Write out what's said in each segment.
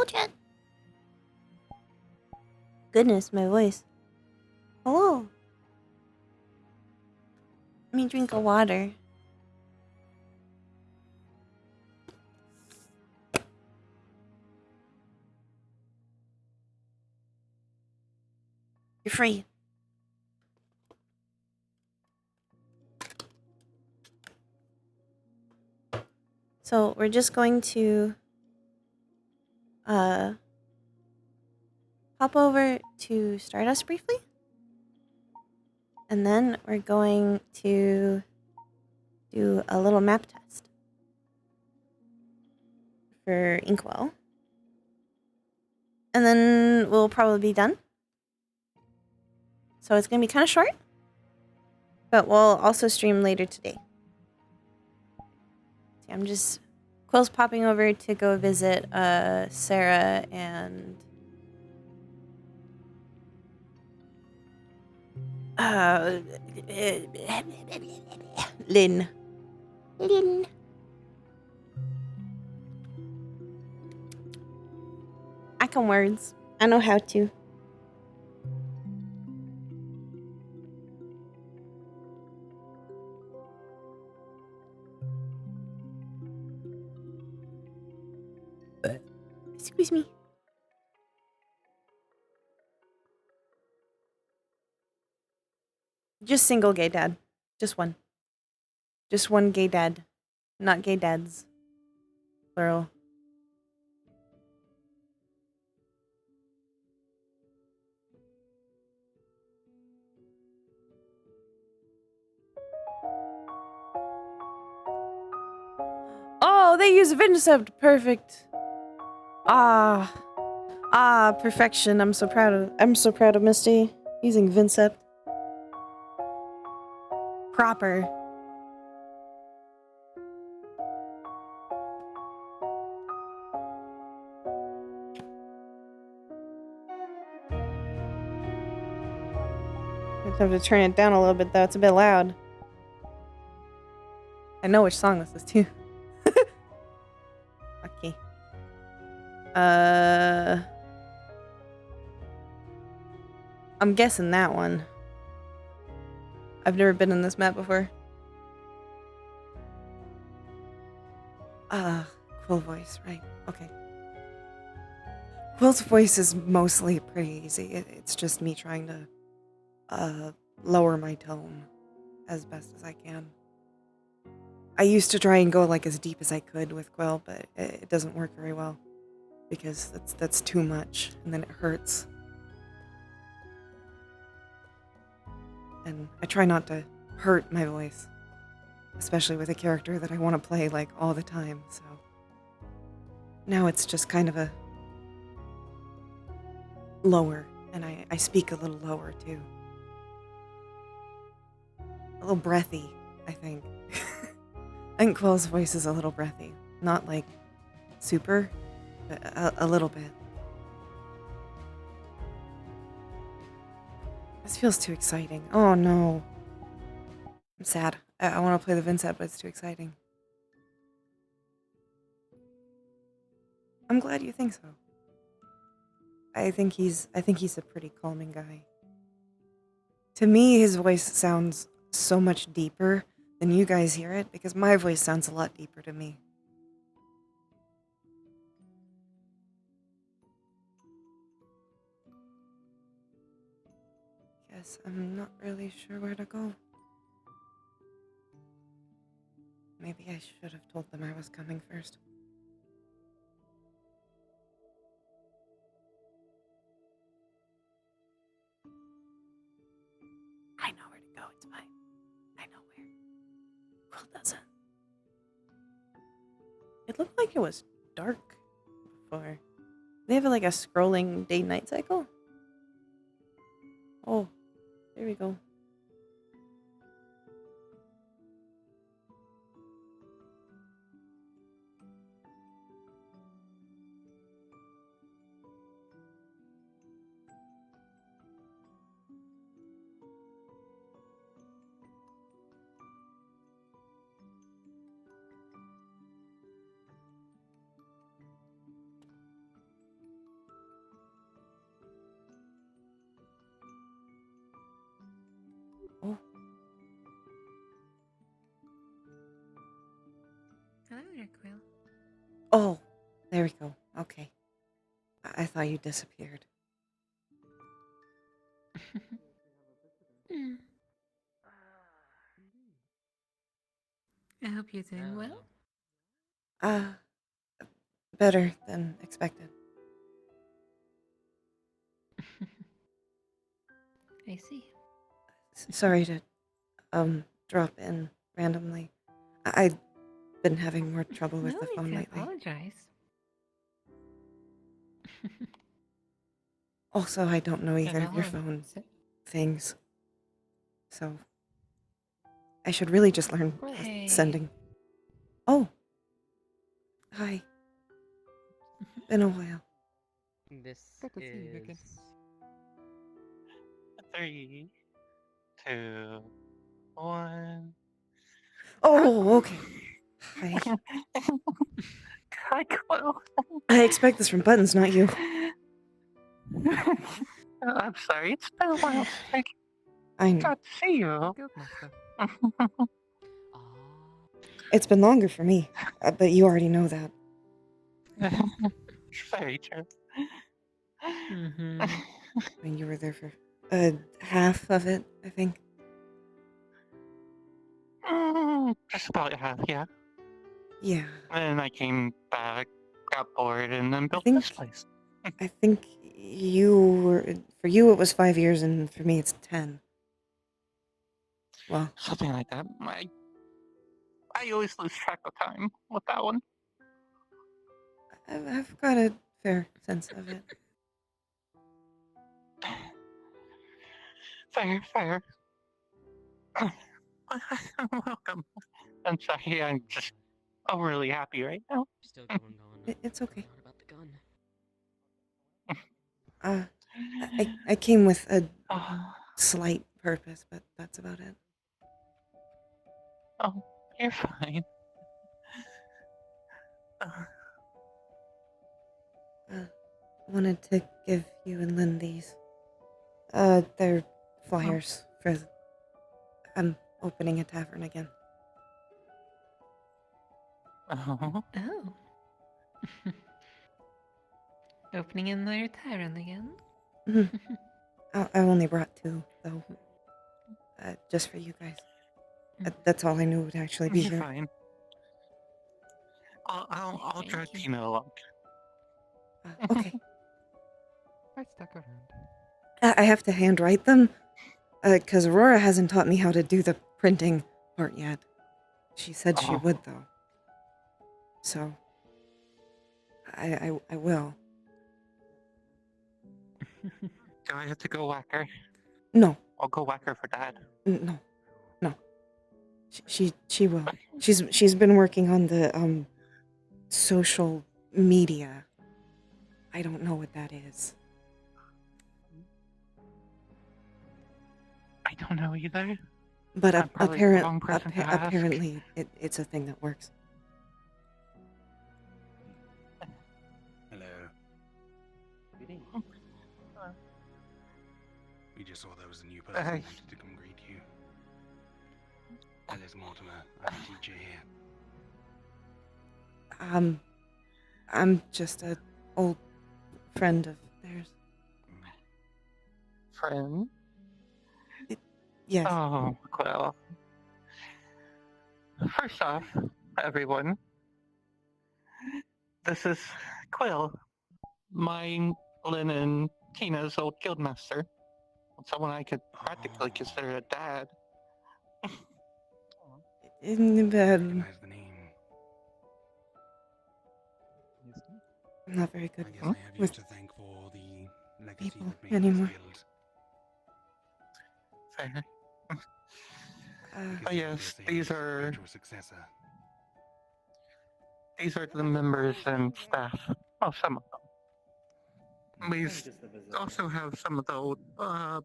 Hello, chat. Goodness, my voice. Hello. Let me drink a water. You're free. So we're just going to pop over to Stardust briefly. And then we're going to do a little map test for Inkwell. And then we'll probably be done. So it's going to be kind of short. But we'll also stream later today. See, I'm just... Quill's popping over to go visit Sarah and... Lynn. I can words. I know how to. Excuse me. Just single gay dad. Just one. Just one gay dad. Not gay dads. Plural. Oh, they use Vincept. Perfect. Perfection. I'm so proud of Misty using Vincept. Proper. I have to turn it down a little bit though. It's a bit loud. I know which song this is too. Okay. I'm guessing that one. I've never been in this map before. Quill voice, right. Okay. Quill's voice is mostly pretty easy. It's just me trying to lower my tone as best as I can. I used to try and go like as deep as I could with Quill, but it doesn't work very well because that's too much and then it hurts. And I try not to hurt my voice, especially with a character that I want to play like all the time, so now it's just kind of a lower, and I speak a little lower too. A little breathy, I think. I think Quill's voice is a little breathy. Not like super, but a little bit. This feels too exciting. Oh no. I'm sad. I want to play the Vincent, but it's too exciting. I'm glad you think so. I think he's a pretty calming guy. To me, his voice sounds so much deeper than you guys hear it, because my voice sounds a lot deeper to me. Guess I'm not really sure where to go. Maybe I should have told them I was coming first. I know where to go, it's fine. I know where. Quill doesn't. It looked like it was dark before. They have like a scrolling day-night cycle? Oh, there we go. Hello there, Quill. Oh, there we go. Okay. I thought you disappeared. I hope you're doing well. Better than expected. I see. Sorry to, drop in randomly. I've been having more trouble with the phone lately. Apologize. Also, I don't know either of your phone things. So, I should really just learn sending. Oh. Hi. Been a while. This is 3, 2, 1. Oh, okay. Hi. Hi, Quill. I expect this from Buttons, not you. I'm sorry, it's been a while since I know. got to see you. It's been longer for me, but you already know that. Very true. Mm-hmm. I mean, you were there for half of it, I think. Just about half, yeah. Yeah. And I came back, got bored, and then built this place. I think for you it was 5 years, and for me it's 10. Well, something like that. I always lose track of time with that one. I've got a fair sense of it. Fair. Welcome. I'm sorry, I'm just overly happy right now. Still going on. It's okay. On about the gun. I came with a slight purpose, but that's about it. Oh, you're fine. Wanted to give you and Lynn these. They're flyers for. I'm opening a tavern again. Oh. Opening another tavern again? Mm-hmm. I only brought 2, though. Just for you guys. That's all I knew would actually be here. Fine. I'll drag Tina along. Okay. I stuck around. I have to handwrite them, because Aurora hasn't taught me how to do the printing part yet. She said she would, though. So, I will. Do I have to go whack her? No. I'll go whack her for Dad. No. She will. She's been working on the social media. I don't know what that is. I don't know either. But apparently it's a thing that works. Hello. We just saw there was a new person who wanted to come greet you. Alice Mortimer, I'm a teacher here. I'm just an old friend of theirs. Friend? Yes. Oh, well. First off, everyone, this is Quill, mine, Lynn, and Tina's old guildmaster. Someone I could practically consider a dad. Recognize the name. I'm not very good I guess I have you to thank for the legacy people that made anymore. this guild. Fair. Yes, these are the members and staff. Oh, some of them. We also have some of the old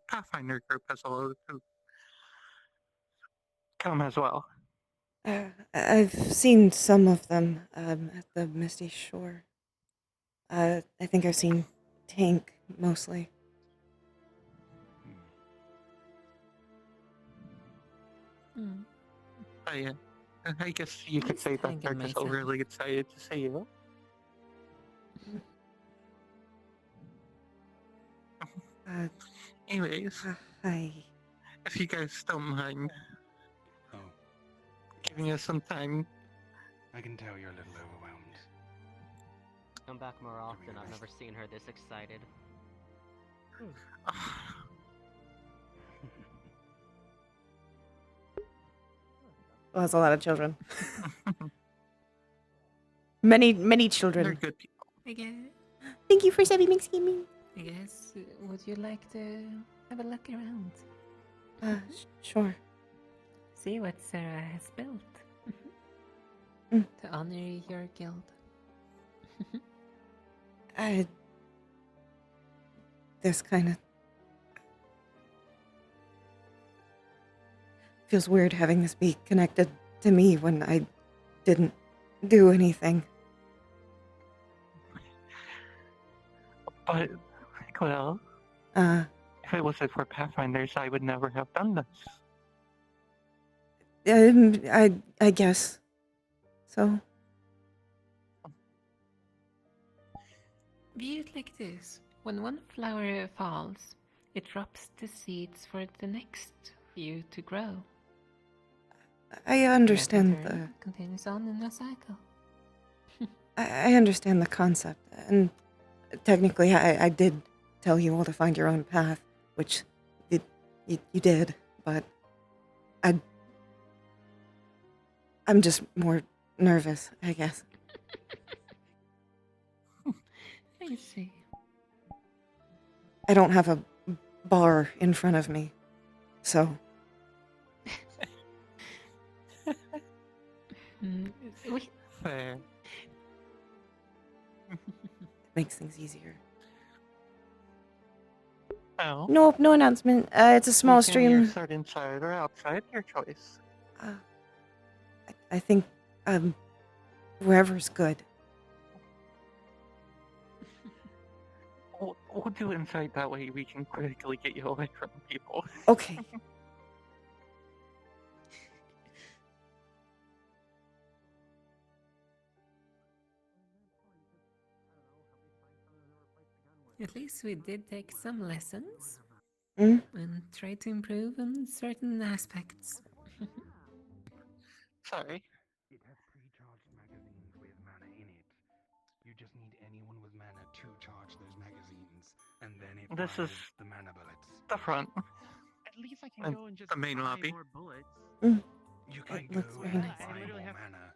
Pathfinder group as well who come as well. I've seen some of them at the Misty Shore. I think I've seen Tank mostly. Yeah. I guess you could Just say that hanging they're just myself. overly excited to see you. Anyways, Hi. if you guys don't mind Oh, giving us some time, I can tell you're a little overwhelmed. Come back more Doing often. your I've best. never seen her this excited. Well, that's a lot of children. Many they're children. good people. I guess. Thank you for subbing, Mix Gaming. Would you like to have a look around? Sure. See what Sarah has built Mm. to honor your guild. This kind of feels weird having this be connected to me when I didn't do anything. But, well, Uh, if it wasn't for Pathfinders, I would never have done this. I guess so. View it like this. When one flower falls, it drops the seeds for the next few to grow. I That understand in the turn continues on in a cycle. I understand the concept, and technically, I did tell you all to find your own path, which you did, but I'm just more nervous, I guess. I see. I don't have a bar in front of me, so We, Fair. it makes things easier. Well, Nope, no announcement. It's a small you can either stream. start inside or outside, your choice. I think wherever's good. We'll do inside, that way we can quickly get you away from people. Okay. at least we did take some lessons Mm? and try to improve on certain aspects. Sorry. It has pre-charged magazines with mana in it. You just need anyone with mana to charge those magazines, and then it This is fires the mana bullets. the front. At least I can And go and just the main buy lobby. more bullets. You can It looks go very and nice. buy I literally more have- mana.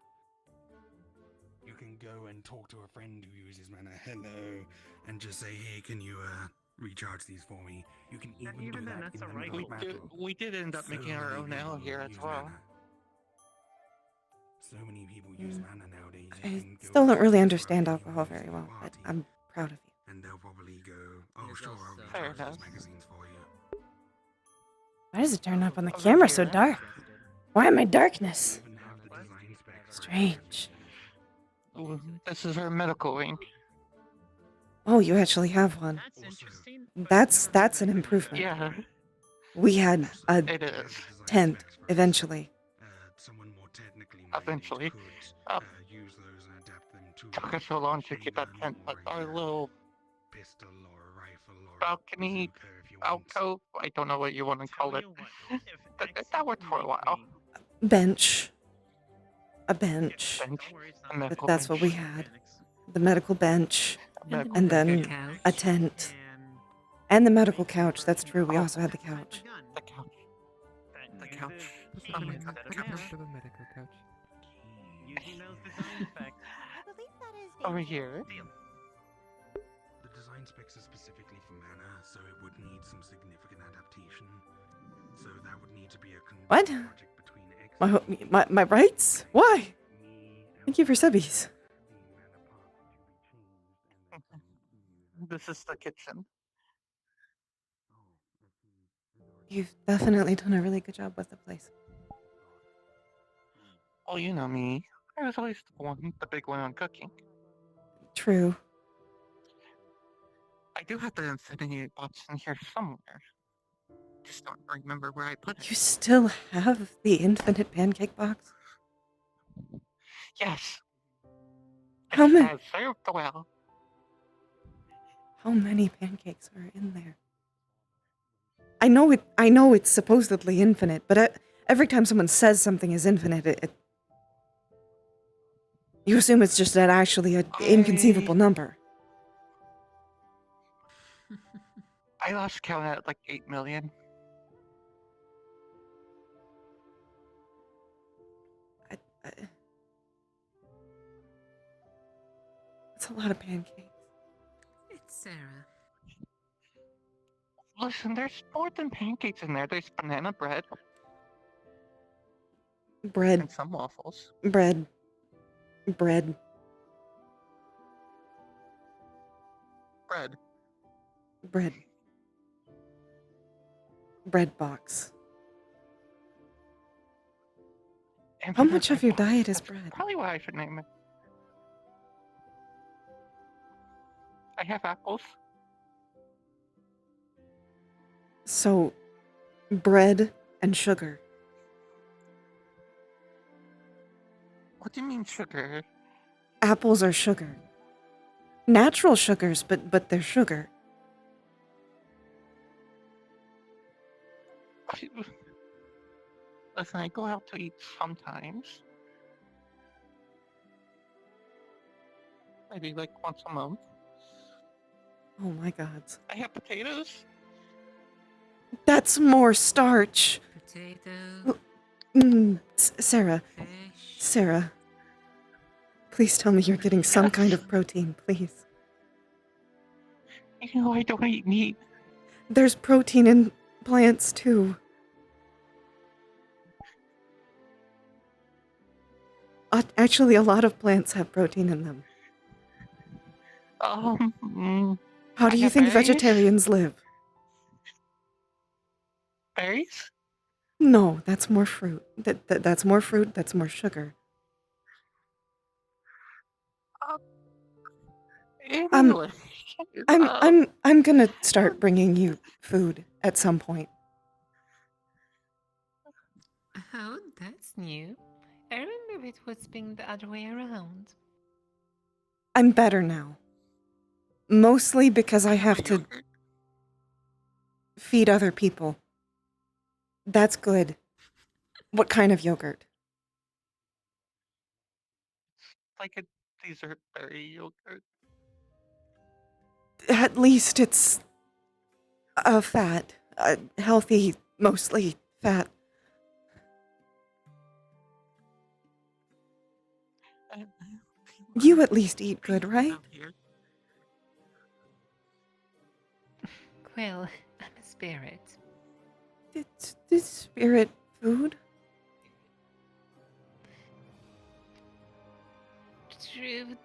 You can go and talk to a friend who uses mana. Hello, and just say, "Hey, can you recharge these for me?" You can even do even then, that that's in a the middle rifle. of battle. We did end up making our own many L people here as use well. mana. So many people use mana nowadays. You I can go still don't really to understand anyone alcohol who's very in well, your but party, I'm proud of you. and they'll probably go, "Oh, There's sure, I'll also- Fair recharge those enough. magazines for you." Why does it turn up on the Over camera so here. dark? Why am I darkness? Even have the design specs for Strange. Ooh, this is our medical wing. Oh, you actually have one. That's Also, interesting. That's an improvement. Yeah, We had a it is. tent eventually. Someone more technically minded Eventually. could Um, use those and adapt them to Took a us so long to get that handgun tent, but or our a little pistol or a rifle or a balcony bazooka if you want. alcove, I don't know what you want to call Tell it. you what, if That worked for a while. Bench. A bench. Bench, Don't worry, it's a not medical That's what we bench. had. The medical bench. Medical And bench. then couch. a tent. And And the medical couch. That's true. We also had the couch. The couch. The Uses couch. key Oh my instead God, of couch. mana. Of a medical couch. Using those design specs. I believe that is Over dangerous. here. Deal. The design specs are specifically for mana, so it would need some significant adaptation. So that would need to be a What? project between X My rights? Why? me, Thank you for subbies. the mana path to be changed, and then some This is the kitchen. You've definitely done a really good job with the place. Oh, you know me. I was always the big one on cooking. True. I do have the infinity box in here somewhere. Just don't remember where I put it. You still have the infinite pancake box? Yes, How it many? says served well. How many pancakes are in there? I know it. I know it's supposedly infinite, but every time someone says something is infinite, you assume it's just actually an inconceivable number. I lost count at like 8 million. It's a lot of pancakes. It's Sarah. Listen, there's more than pancakes in there. There's banana bread Bread, and some waffles. bread, bread. Bread. Bread. Bread box. And How banana much of bread your box. diet is That's bread? probably what I should name it. I have apples. So, bread and sugar. What do you mean sugar? Apples are sugar. Natural sugars, but they're sugar. Listen, I go out to eat sometimes. Maybe like once a month. Oh my god. I have potatoes. That's more starch. Potato, Sarah, fish. Sarah. Please tell me you're getting some kind Yes. of protein, please. You know, I don't eat meat. There's protein in plants too. Actually, a lot of plants have protein in them. How do I you have think berries. vegetarians live? Berries? No, that's more fruit. That's more fruit, that's more sugar. Anyway. I'm gonna start bringing you food at some point. Oh, that's new. I remember it was being the other way around. I'm better now. Mostly because I have my to yogurt. feed other people. That's good. What kind of yogurt? Like a dessert berry yogurt. At least it's fat. Healthy, mostly fat. You at least eat good, right? Quill, I'm a spirit. It's this spirit food. True.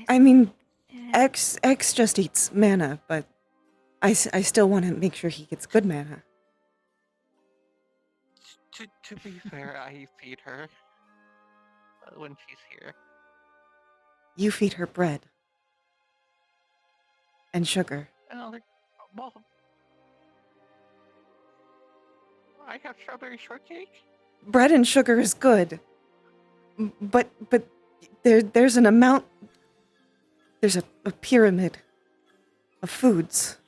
I mean, uh, X just eats mana, but I still want to make sure he gets good mana. To be fair, I feed her when she's here. You feed her bread and sugar. Well, I have strawberry shortcake. Bread and sugar is good, but there's an amount. There's a pyramid of foods.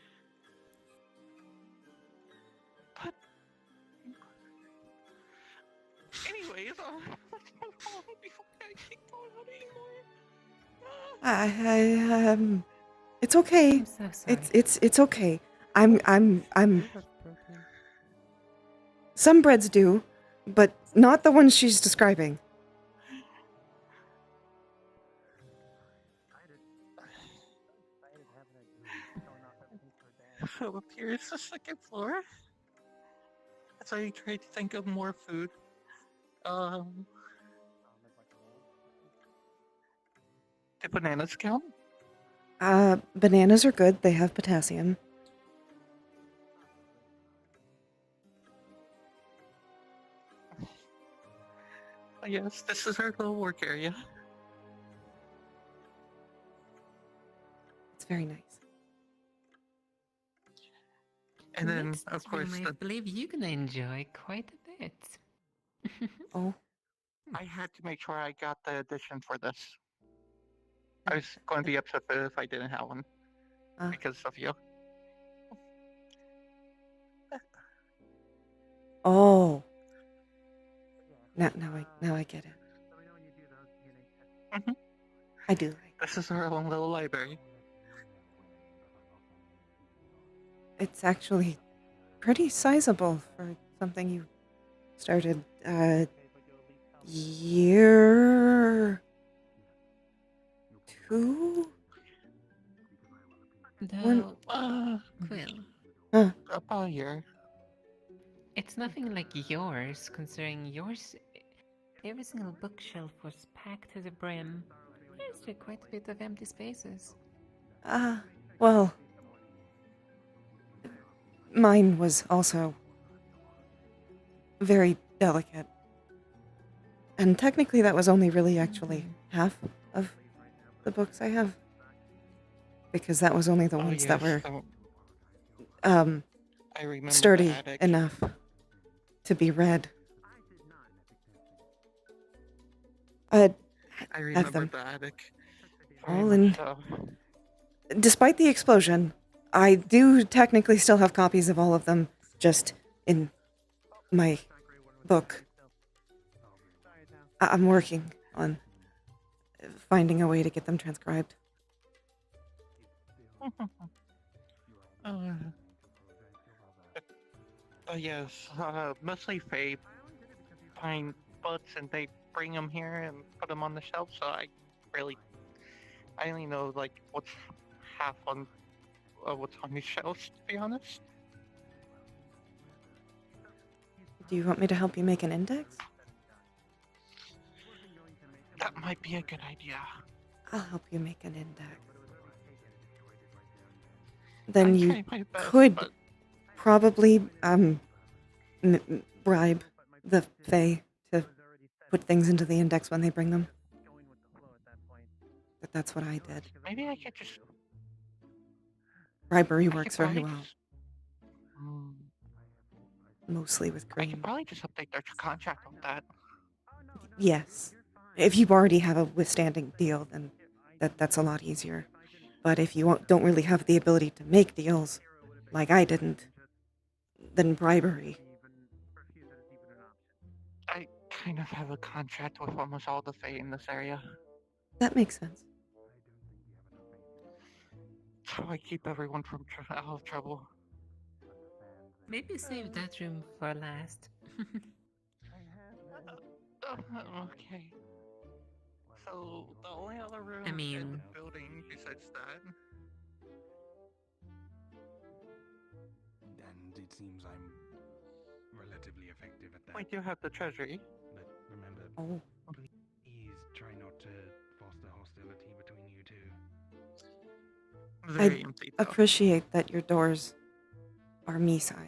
But anyways, let's move on before I keep going on anymore. It's okay. I'm so sorry. It's okay. I'm. Protein. Some breads do, but not the ones she's describing. So up here is the second floor. As I try to think of more food. Do bananas count? Bananas are good. They have potassium. Yes, this is our little work area. It's very nice. And then, Next of course, room, I believe you're gonna enjoy quite a bit. Oh, I had to make sure I got the edition for this. I was going to be upset if I didn't have one Uh, because of you. oh, now I get it. Mhm. I do like. This is our own little library. It's actually pretty sizable for something you started year 2. Though, Uh, Quill, about a year. it's nothing like yours, considering yours. Every single bookshelf was packed to the brim. There's still quite a bit of empty spaces. Well, mine was also very delicate. And technically that was only really actually half of the books I have. Because that was only the ones that were I remember sturdy the attic. enough to be read. I have remember them the attic. Very all much in. so. Despite the explosion, I do technically still have copies of all of them, just in my book. I'm working on finding a way to get them transcribed. Yes, mostly Faye find books and they bring them here and put them on the shelf. So I only know like what's half on what's on these shelves. To be honest, Do you want me to help you make an index? that might be a good idea. I'll help you make an index. Then I'm you trying my best, could but probably bribe the Fae to put things into the index when they bring them. But that's what I did. maybe I could just. Bribery I could works very probably well, just- Hmm, mostly with I green. could probably just update their contract with that. Yes. If you already have a withstanding deal, then that's a lot easier. But if you don't really have the ability to make deals, like I didn't, then bribery. I kind of have a contract with almost all the Fae in this area, That makes sense. so I keep everyone from out of trouble. Maybe save that room for last. Okay. So the only other room I in mean- the building besides that. And it seems I'm relatively effective at that. We do have the treasury. But remember, Oh, please try not to foster hostility between you two. Very empty though. appreciate that your doors are me-sized.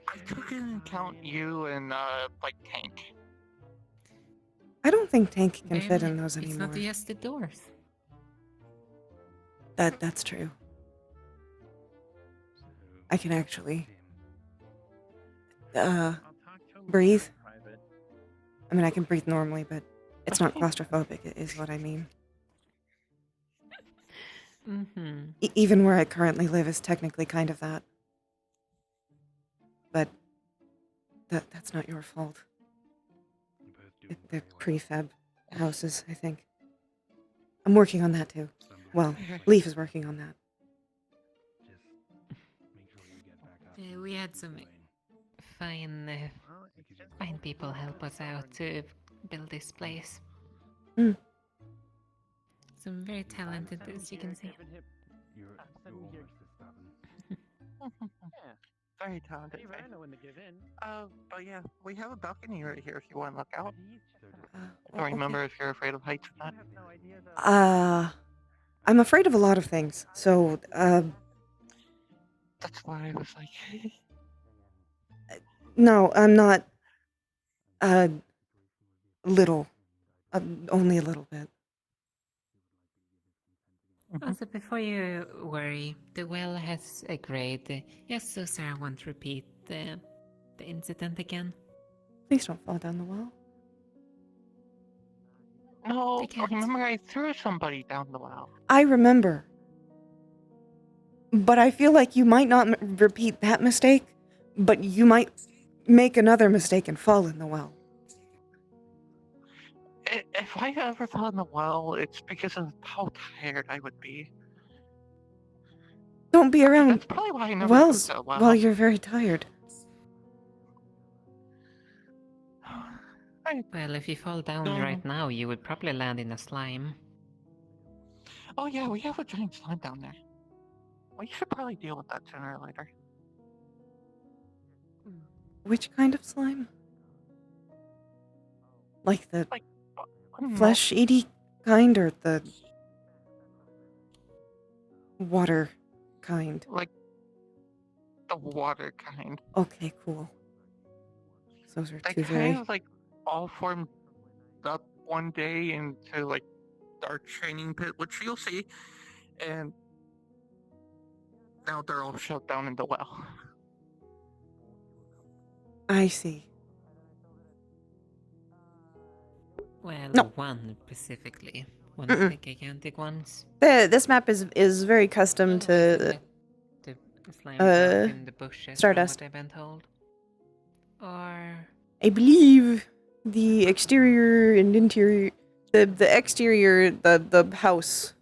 I took into account you and like Tank. I don't think Tank can fit Barely- in those It's anymore. not just the doors. That's true. So, I can actually Tim, I'll talk to him breathe. in private. I mean, I can breathe normally, but it's not claustrophobic, is what I mean. Mm-hmm. Even where I currently live is technically kind of that. But that's not your fault. you both do They're very well. prefab houses, I think. I'm working on that too. Somebody Well, just Leaf is working on that. make sure you get back up. Yeah, we had some Fine. fine, Well, it's just fine people help us out to build this place. Mm. Some very talented, as you can see. You're sending here- almost as stubborn. Yeah, Very talented. Steve, I know when to give in. But yeah, we have a balcony right here if you want to look out. So just I don't remember if you're afraid of heights or not. You have no idea the I'm afraid of a lot of things, so, That's why I was like, no, I'm not, little. Only a little bit. Also, before you worry, the well has agreed. Yes, so Sarah won't repeat the incident again? Please don't fall down the well. No, I can't. remember I threw somebody down the well. I remember. But I feel like you might not repeat that mistake, but you might make another mistake and fall in the well. If I ever fell in the well, it's because of how tired I would be. Don't be That's around probably why I never wells took the well. while you're very tired. Well, if you fall down No. right now, you would probably land in a slime. Oh yeah, we have a giant slime down there. We should probably deal with that sooner or later. Which kind of slime? Like the I don't know. flesh-eaty kind or the water kind? Like the water kind. Okay, cool. Those are They two kind very... of like all formed up one day into like our training pit, which you'll see, and now they're all shoved down in the well. I see. Well, No. one specifically. One of the gigantic ones. This map is very custom Oh, I can to... let the slimes out in the bushes from Stardust. what I've been told. Or... I believe the exterior and interior... The exterior, the house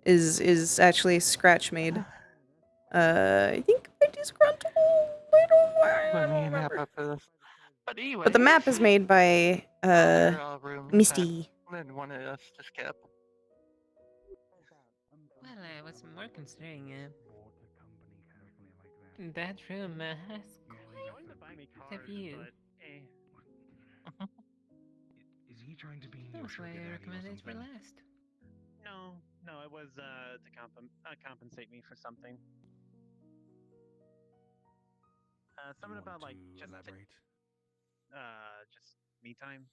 is actually scratch made. I think by Disgruntled? I Let me don't nap remember. after this. But anyway. But the map is made by Misty. Then wanted us to skip. Well, I was more considering that room has Going to buy me quite cars, a view. but Is he trying to be That your was why sugar I daddy or recommended it for something? last. no, it was to compensate me for something. Something You about want like to just elaborate? just me time.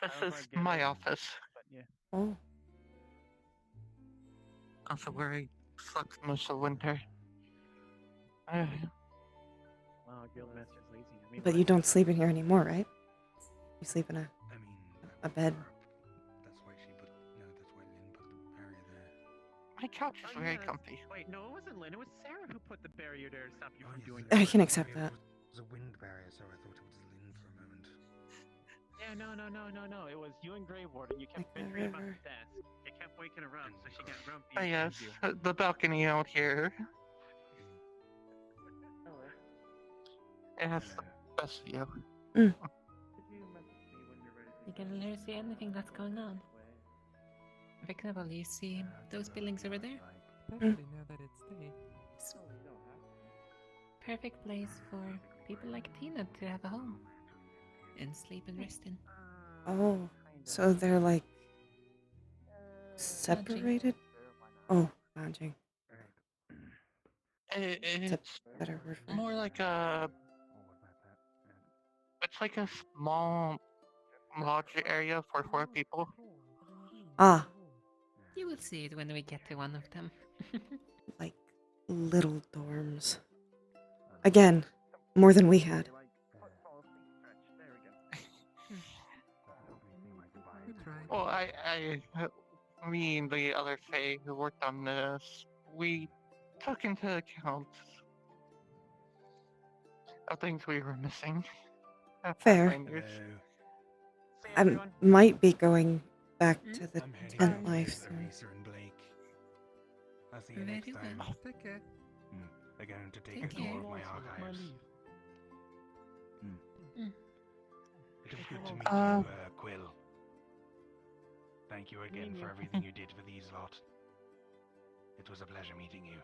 This I don't know if is I'd get my it. office. But yeah. Oh. Also where I slept most of winter. Wow, Guildmaster's lazy. I mean, But you don't sleep in here anymore, right? You sleep in I mean, a bed. That's why she put. No, that's why Lynn put the barrier there. My couch is Oh, very yes. comfy. Wait, no, it wasn't Lynn. It was Sarah who put the barrier there to stop you from yes, doing I your can work. accept that. It was a wind barrier, so I thought it was Lynn for a moment. Yeah, no. It was you and Greywater. You kept Like the bickering about the river. desk. You kept waking her up, so she got grumpy. Oh and yes, blamed you. the balcony out here. It has the best view. You can literally see anything that's going on. Vicnable, you see those buildings over there? Especially now that it's day. Perfect place for people like Tina to have a home. And sleep and rest in. Oh, so they're like separated? Oh, lounging. It's a It's better word for it. more like a. It's like a small lodge area for 4 people. Ah, You will see it when we get to one of them. like little dorms. Again, more than we had. We tried. Well, me and the other Fae who worked on this, we took into account of things we were missing. Fair. Pathfinders. I might be going back to the I'm heading tent out life with soon. Lisa and Blake. I'll see you Very next time. well. Take care. They're going to take Take a tour care. of my Also with my archives. leave. It was good to meet Uh, you, Quill. Thank you again for everything you did for these lot. It was a pleasure meeting you.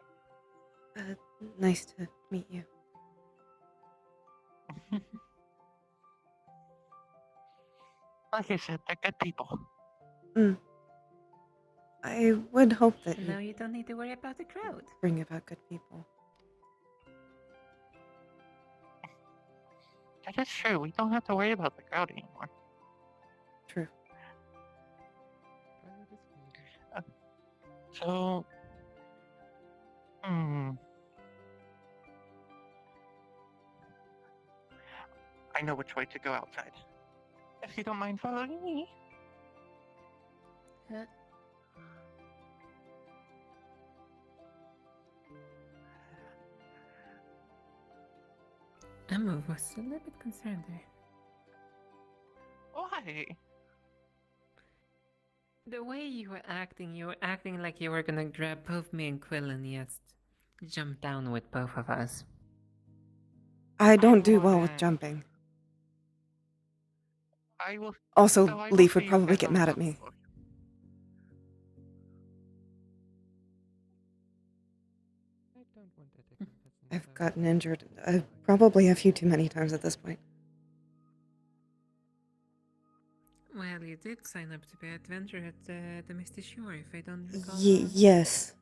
Nice to meet you. Like I said, they're good people. I would hope that Now you you don't need to worry about the crowd. bring about good people. That is true. We don't have to worry about the crowd anymore. True. So, I know which way to go outside. If you don't mind following me. Huh? Emma was a little bit concerned there. Why? The way you were acting like you were gonna grab both me and Quill and just jump down with both of us. I don't do well with wouldn't. jumping. I will. Also, So I will Leaf see would you probably guys get on the mad at top me. floor. I don't want to take lessons, I've so- gotten injured probably a few too many times at this point. Well, you did sign up to be an adventurer at the Misty Shore, if I don't recall. Yes.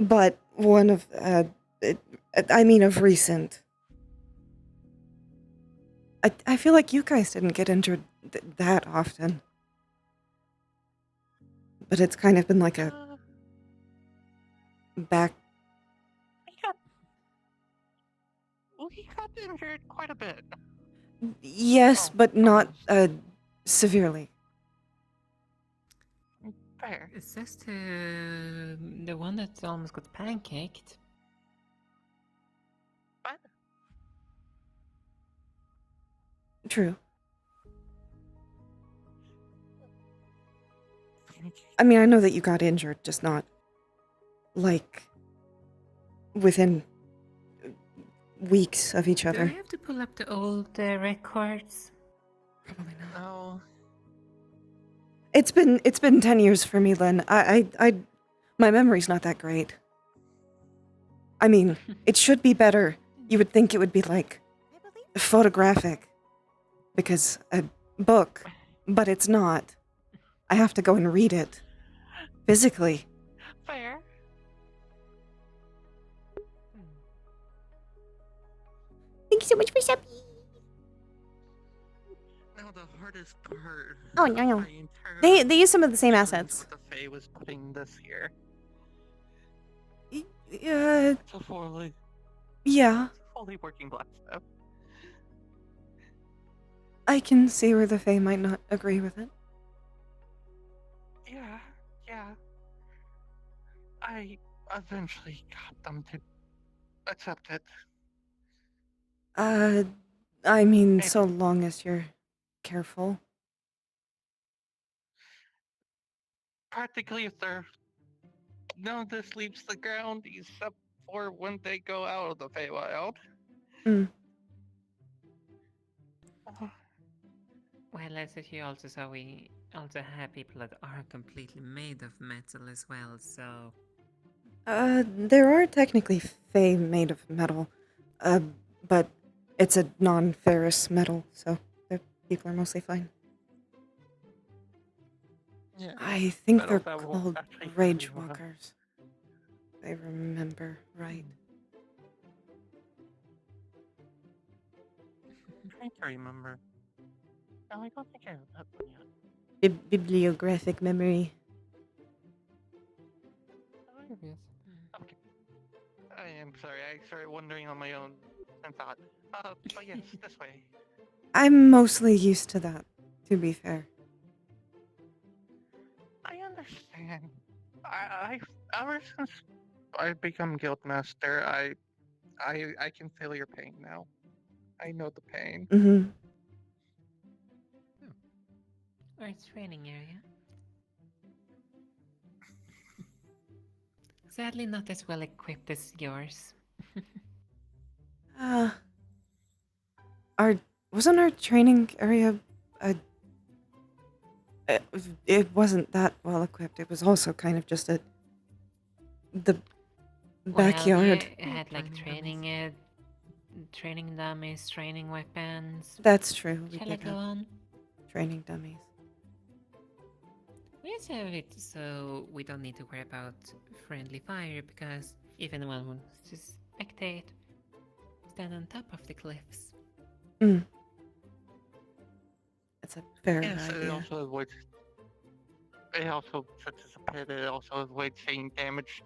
But one of, of recent. I feel like you guys didn't get injured that often. But it's kind of been like a back. We got injured quite a bit. Yes, Oh, but not almost. severely. Fair. Is this the one that almost got pancaked? But True. I mean, I know that you got injured, just not like within weeks of each Do I other. have to pull up the old records? Probably not. no. It's been 10 years for me, Len. My memory's not that great. I mean, it should be better. You would think it would be like photographic because a book, but it's not. I have to go and read it physically. Fair. Thank you so much for shopping. Now the hardest part. Oh, of no, no. my entire They use some of the same experience assets. with the Fae was putting this here. Yeah, It's a fully working blacksmith. I can see where the Fae might not agree with it. Yeah. I eventually got them to accept it. I mean, Maybe. so long as you're careful. Practically, if they're none of this leaves the ground except for when they go out of the Feywild. Mm. Well, as if you also saw, we also have people that are completely made of metal as well, so... There are technically Fae made of metal, but it's a non-ferrous metal, so people are mostly fine. Yeah. I think Metal they're that won't called actually Rage hurt anyone. Walkers. If I remember right. I'm trying to remember. No, I don't think I have that one yet. Bibliographic memory. Curious. Okay. I am sorry, I started wondering on my own and thought, but yes, this way. I'm mostly used to that, to be fair. I understand. I ever since I've become guildmaster, I can feel your pain now. I know the pain. Mm-hmm. Our training area. Sadly not as well equipped as yours. Wasn't our training area it wasn't that well equipped. It was also kind of just the backyard. Well, you had like training dummies, training weapons. That's true. We Shall I did go have on? training dummies. Let's have it so we don't need to worry about friendly fire because if anyone wants to spectate, stand on top of the cliffs. It's a fair Yes, it idea. also avoids. It also, since it's a pit, it also avoids seeing damage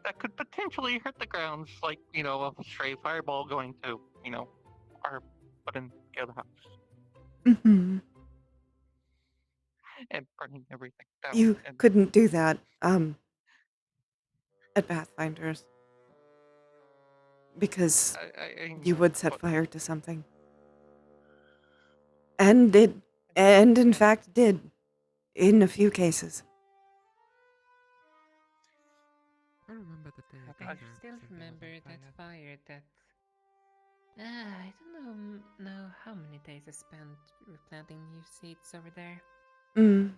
that could potentially hurt the grounds, like, of a stray fireball going to, our wooden guild house Hmm. and burning everything down. You And couldn't do that, at Pathfinders, because I you know, would set but fire to something. And did. And in fact did. In a few cases. I remember the day I I got still there thinking remember I was on that fire. fire that. I don't know how many days I spent replanting new seeds over there. Mm.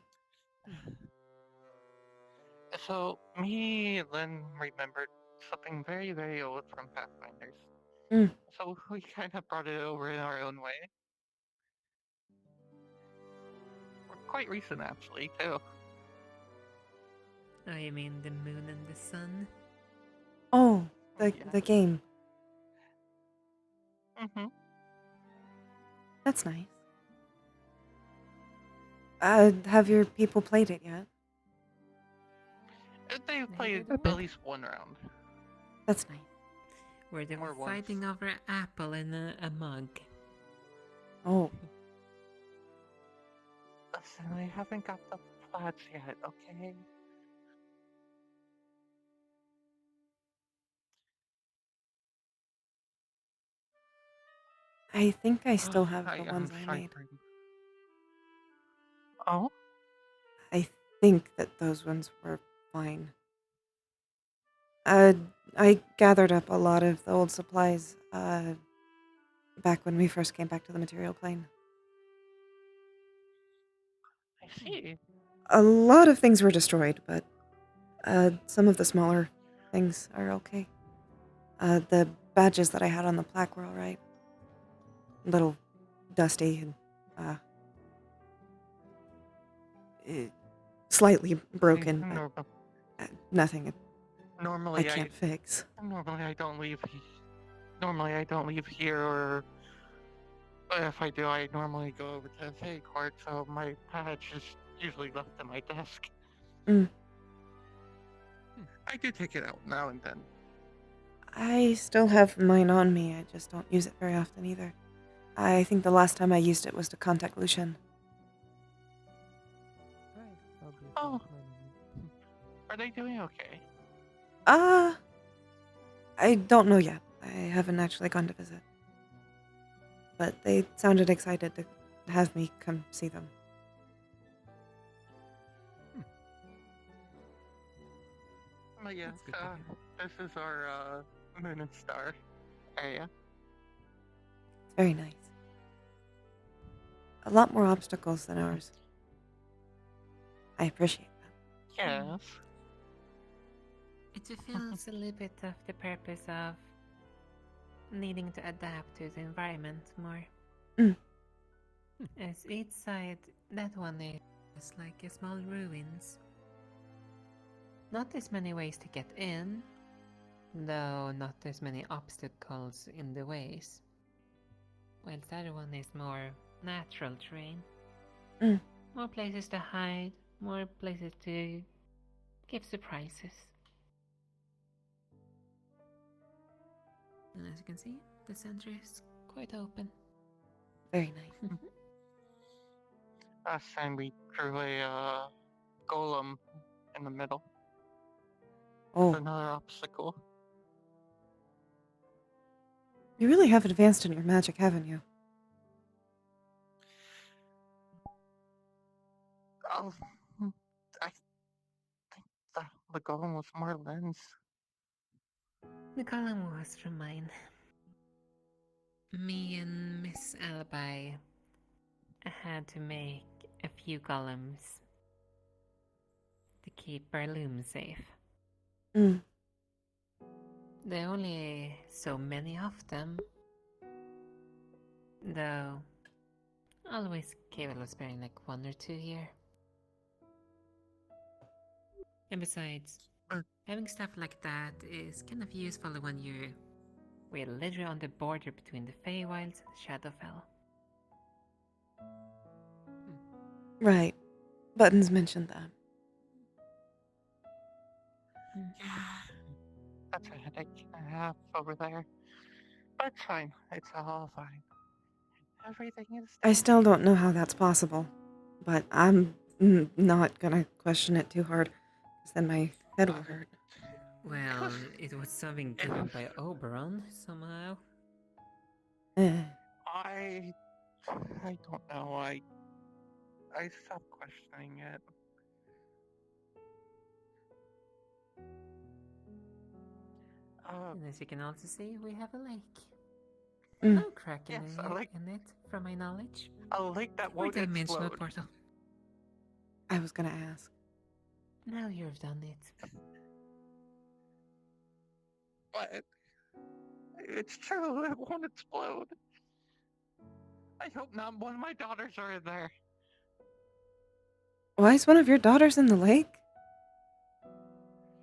so me then remembered something very, very old from Pathfinders. Mm. So we kind of brought it over in our own way. Quite recent, actually, too. Oh, you mean the moon and the sun? Oh, the Yeah. game. Mm-hmm. That's nice. Have your people played it yet? They played did a bit. at least one round. That's nice. Where they Or were once. fighting over an apple in a mug. Oh, Listen, I haven't got the flats yet, okay? I think I still have I the am ones I made. shivering. Oh? I think that those ones were fine. Uh, I gathered up a lot of the old supplies, back when we first came back to the material plane. I see. A lot of things were destroyed, but, some of the smaller things are okay. The badges that I had on the plaque were alright. A little dusty and, slightly broken, but nothing I Normally, can't fix. normally I don't leave. Normally I don't leave here, or if I do, I normally go over to the Fey Court. So my patch is usually left at my desk. Mm. I do take it out now and then. I still have mine on me, I just don't use it very often either. I think the last time I used it was to contact Lucian. Right, obviously. Oh. Mine. Are they doing okay? I don't know yet. I haven't actually gone to visit. But they sounded excited to have me come see them. But yes, That's good to hear. this is our Moon and Star area. It's very nice. A lot more obstacles than ours. I appreciate that. Yes. It fulfills a little bit of the purpose of needing to adapt to the environment more. Mm. As each side, that one is like a small ruins. Not as many ways to get in, though not as many obstacles in the ways. While the other one is more natural terrain. Mm. More places to hide, more places to give surprises. And as you can see, the center is quite open. Very nice. Last time we drew a golem in the middle. Oh, That's another obstacle. you really have advanced in your magic, haven't you? Oh, I think the golem was more lens. The column was from mine. Me and Miss Alibi had to make a few columns to keep our loom safe. Mm. There are only so many of them, though always capable of sparing like one or two here. And besides, having stuff like that is kind of useful when we're literally on the border between the Feywilds and Shadowfell. Right. Buttons mentioned that. Yeah. That's a headache I have over there. But it's fine. It's all fine. Everything is. I still don't know how that's possible, but I'm not gonna question it too hard, because then my head will hurt. Well, it was something given by Oberon, somehow. Eh. I don't know. I stopped questioning it. And as you can also see, we have a lake. Mm. No crack in, Yes, a lake. in it, from my knowledge. A lake that Or won't dimensional explode. portal. I was gonna ask. Now you've done it. But it's true. It won't explode. I hope not one of my daughters are in there. Why is one of your daughters in the lake?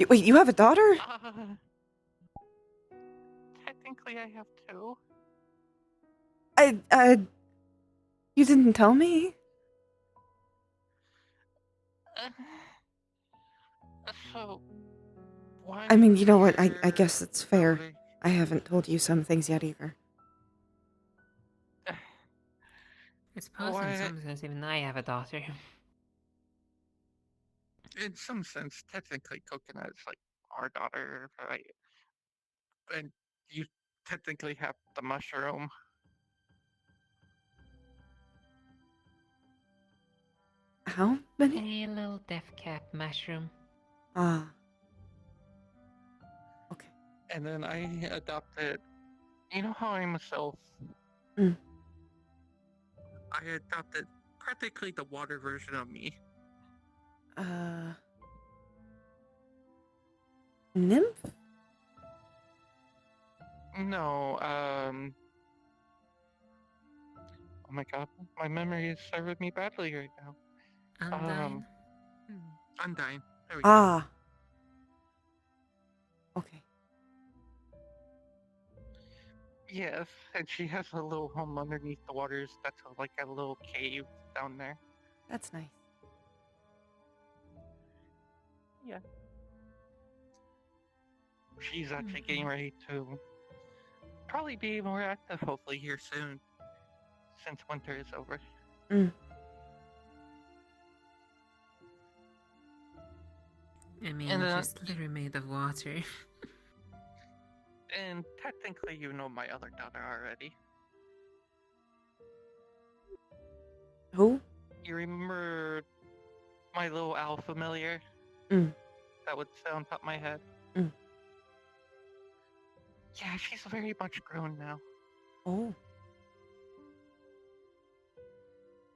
Wait, you have a daughter? Technically, I have two. You didn't tell me? So, one I mean, you know what? I for guess it's fair. Elder- I haven't told you some things yet either. I suppose What? in some sense even I have a daughter. In some sense, technically, Coconut is like our daughter, right? And you technically have the mushroom. How many? A little death cap mushroom. Ah. Okay. And then I adopted. You know how I'm a self? Mm. I adopted practically the water version of me. Nymph? No, oh my god, my memory is serving me badly right now. Undyne. Undyne. There we go. Ah. Okay. Yes, and she has a little home underneath the waters. That's like a little cave down there. That's nice. Yeah. She's actually getting ready to probably be more active, hopefully, here soon, since winter is over. Mm. I mean, And, she's literally made of water. And technically, you know my other daughter already. Who? You remember my little owl familiar? Mm. That would sit on top of my head? Mm. Yeah, she's very much grown now. Oh.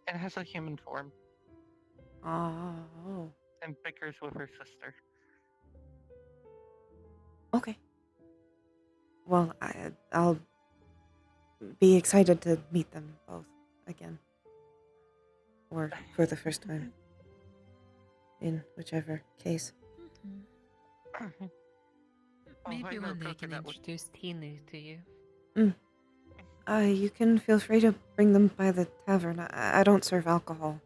And has a human form. Oh. And bickers with her sister. Okay. Well, I'll be excited to meet them both again. Or for the first time. In whichever case. Maybe I know one day I can Coconut would- introduce Tinu to you. You can feel free to bring them by the tavern. I don't serve alcohol.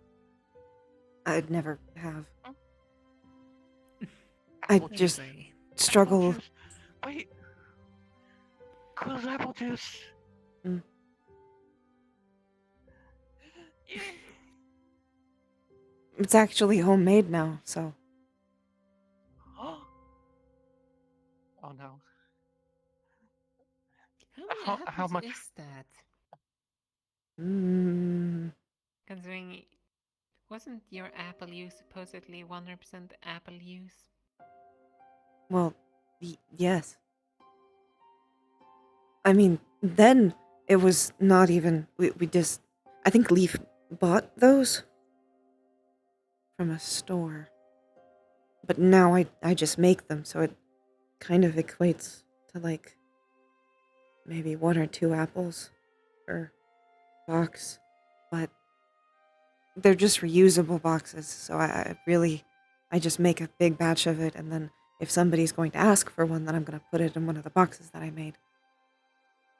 I'd never have. I Apple just juice. struggle. Apple juice. Wait. Quill's apple juice. Mm. Yeah. It's actually homemade now, so. Oh no. How many How apples much? is that? Considering, wasn't your apple use supposedly 100% apple use? Well, yes. I mean, then it was not even. We just. I think Leaf bought those from a store. But now I just make them, so it kind of equates to like maybe 1 or 2 apples per box. But they're just reusable boxes, so I just make a big batch of it, and then if somebody's going to ask for one, then I'm going to put it in one of the boxes that I made.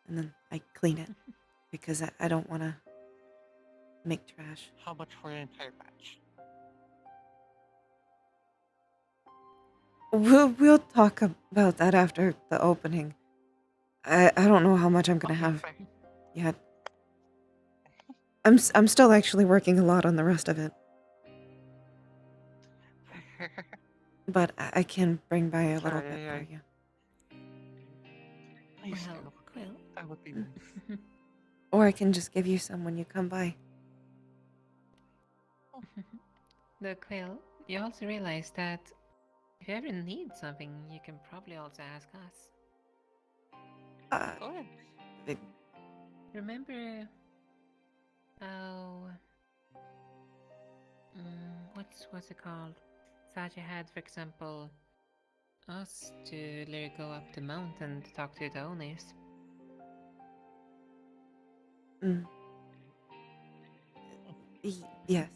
And then I clean it, because I don't want to make trash. How much for an entire batch? We'll talk about that after the opening. I don't know how much I'm gonna Okay, have fair. yet. I'm still actually working a lot on the rest of it, but I can bring by a little bit Sorry, for you. Please Well, do. Quill. That would be nice. Or I can just give you some when you come by. The Quill, you also realize that if you ever need something, you can probably also ask us. Uh, Go ahead. it- Remember how what's it called? Saja had, for example, us to literally go up the mountain to talk to the owners. mm, yes.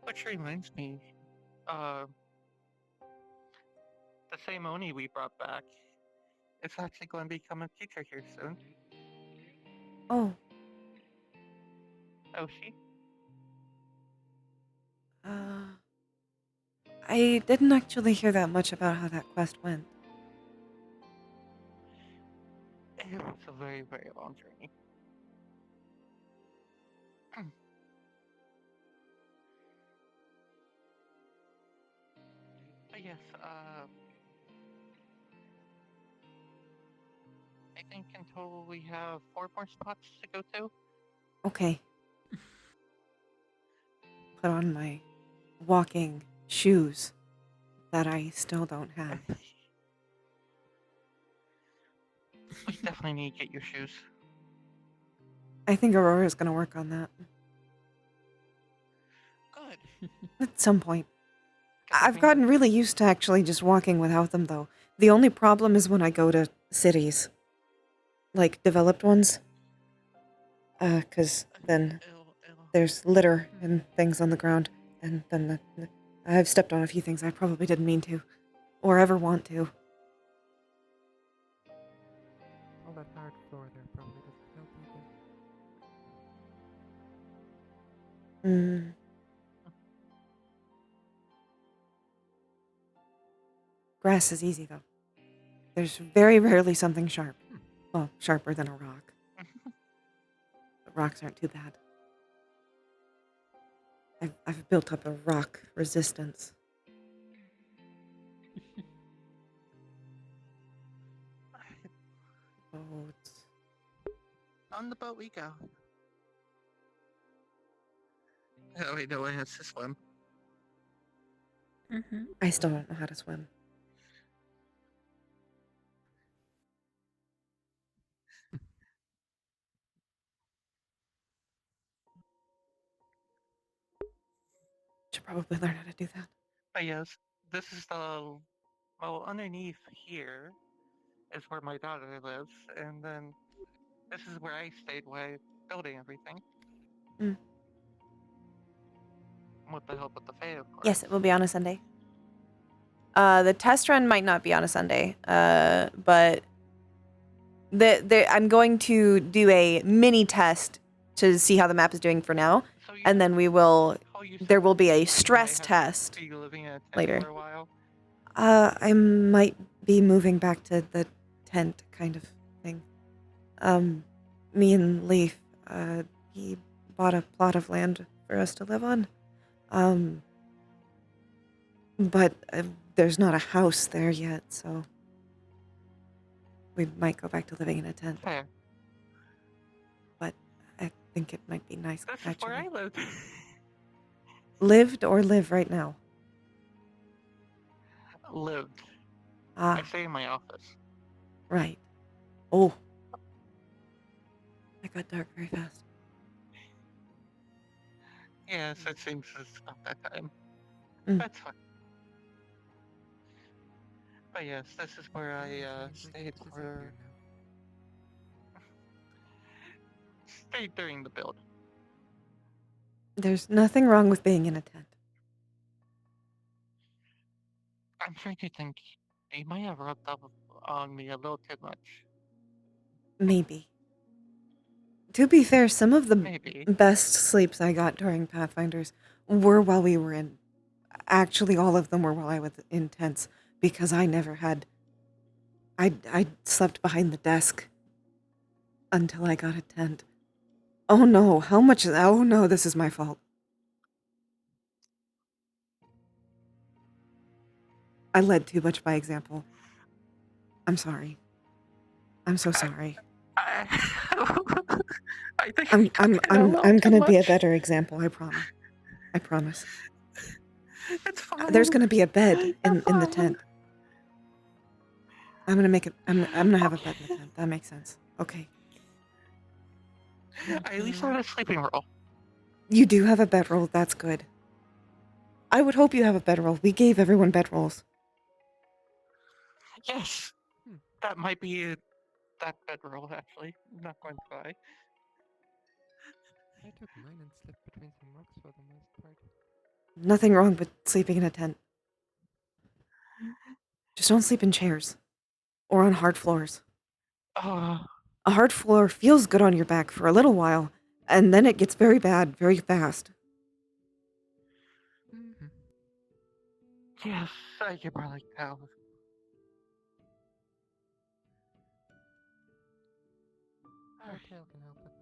Which reminds me, uh, the same Oni we brought back is actually going to become a teacher here soon. Oh, Oh, she? I didn't actually hear that much about how that quest went. It was a very, very long journey. But yes, I think in total we have 4 more spots to go to. Okay. Put on my walking shoes that I still don't have. We definitely need to get your shoes. I think Aurora's gonna work on that Good. at some point. 'Cause I I've mean, gotten really used to actually just walking without them, though. The only problem is when I go to cities, like developed ones, 'cause then there's litter and things on the ground, and then I've stepped on a few things I probably didn't mean to, or ever want to. All that hard floor there probably doesn't help either. Mm. Grass is easy, though. There's very rarely something sharp. Well, sharper than a rock. But rocks aren't too bad. I've built up a rock resistance. Boats. on the boat we go. Oh, wait, no one has to swim. I still don't know how to swim. Should probably learn how to do that. But yes, this is the. Well, underneath here is where my daughter lives, and then this is where I stayed while building everything. Mm. With the help of the Fae, of course. Yes, it will be on a Sunday. The test run might not be on a Sunday, but I'm going to do a mini test to see how the map is doing for now, So you, and then we will. oh, you There said will be a you might stress have to test be living in a tent later. for a while. I might be moving back to the tent kind of thing. Me and Leaf, he bought a plot of land for us to live on. But there's not a house there yet, so we might go back to living in a tent. Fair. But I think it might be nice, This is actually. where I live. Lived or live right now? Lived. Ah, I stay in my office. right. Oh. That got dark very fast. Yes, it seems it's about that time. Mm. That's fine. But yes, this is where I Seems like stayed it's for disappeared now. stayed during the build. There's nothing wrong with being in a tent. I'm trying to think. He might have rubbed up on me a little too much. Maybe. To be fair, some of the Maybe. best sleeps I got during Pathfinders were while we were in actually all of them were while I was in tents because I never had. I slept behind the desk until I got a tent. Oh no, how much? Oh no, this is my fault. I led too much by example. I'm sorry. I'm so sorry. I think I'm I took it a little I'm too gonna be a much. better example. I promise. I promise. It's fine. There's gonna be a bed You're in the fine. tent. I'm gonna make it. I'm gonna have a bed in the Okay. tent. That makes sense. Okay. I at least have a sleeping roll. You do have a bedroll. That's good. I would hope you have a bedroll. We gave everyone bedrolls. Yes, that might be that bedroll. Actually, I'm not going to lie. I took mine and slept between some rocks for the most part. Nothing wrong with sleeping in a tent. Just don't sleep in chairs or on hard floors. Uh, A hard floor feels good on your back for a little while, and then it gets very bad very fast. Mm-hmm. yes, I could probably tell. Our tail can help with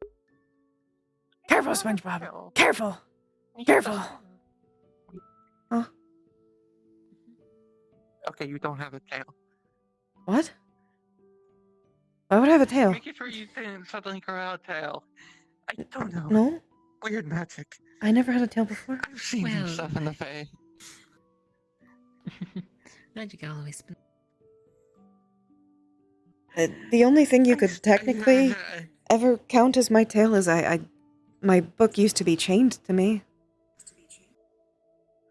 that. Careful, Not a SpongeBob. tail. Careful. Yes. Careful. Huh? Okay, you don't have a tail. What? Why would I have a tail? Making sure you didn't suddenly grow out a tail. I don't know. No, Weird magic. I never had a tail before. I've seen some Well- stuff in the Fae. Magic always. The only thing you could technically I- ever count as my tail is my book used to be chained to me.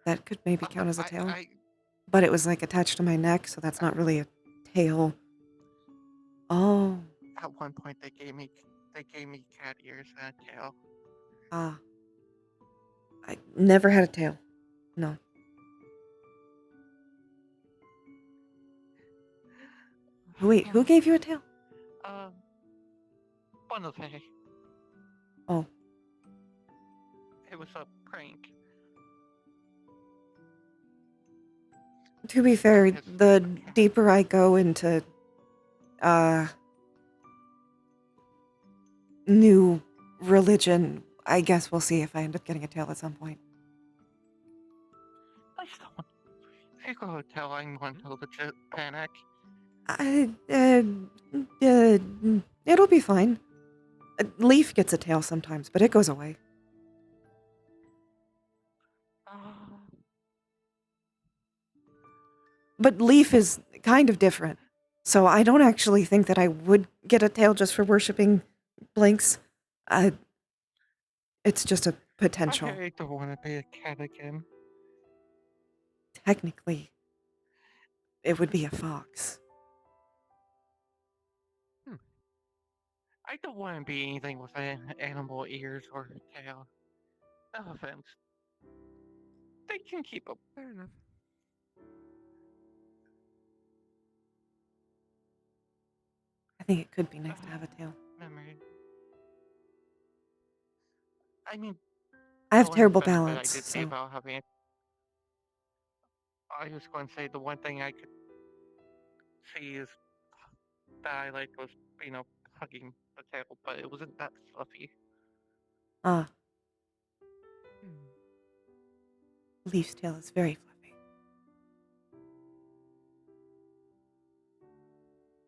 That could maybe count as a tail. But it was like attached to my neck, so that's not really a tail. Oh. At one point, they gave me cat ears and a tail. Ah. I never had a tail. No. Wait, who gave you a tail? One of the Fae. Oh. It was a prank. To be fair, Yes. the deeper I go into new religion, I guess we'll see if I end up getting a tail at some point. Please don't. If you go tell, I'm going to legit panic. It'll be fine. Leaf gets a tail sometimes, but it goes away. But Leaf is kind of different. So I don't actually think that I would get a tail just for worshipping blanks. It's just a potential. I don't want to be a cat again. Technically, it would be a fox. I don't want to be anything with animal ears or tail. No offense. They can keep up. Fair enough. I think it could be nice to have a tail. Memory. I mean, I have the only terrible benefit balance, I did see so about having it. I was going to say the one thing I could see is that I liked was, hugging the tail, but it wasn't that fluffy. ah, Hmm. Leaf's tail is very fluffy.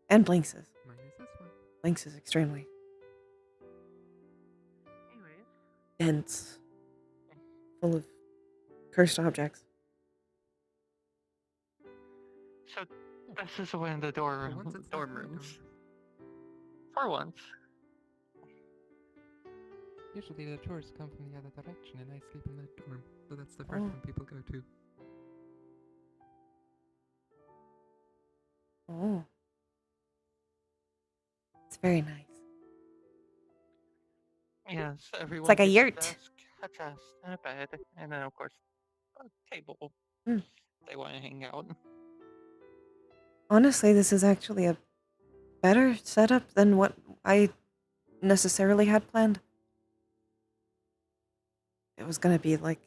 And Blinks's. Mine is this one. Blinks is extremely Anyways. dense, full of cursed objects. So this is one of the For once it's not dorm my rooms. dorm. For once. Usually the tourists come from the other direction and I sleep in that dorm. So that's the first Oh. one people go to. Oh. It's very nice. Yes, everyone. like a gets yurt. desk, a chest, and a bed, and then of course a table. Hmm. They want to hang out. Honestly, this is actually a better setup than what I necessarily had planned. It was gonna be like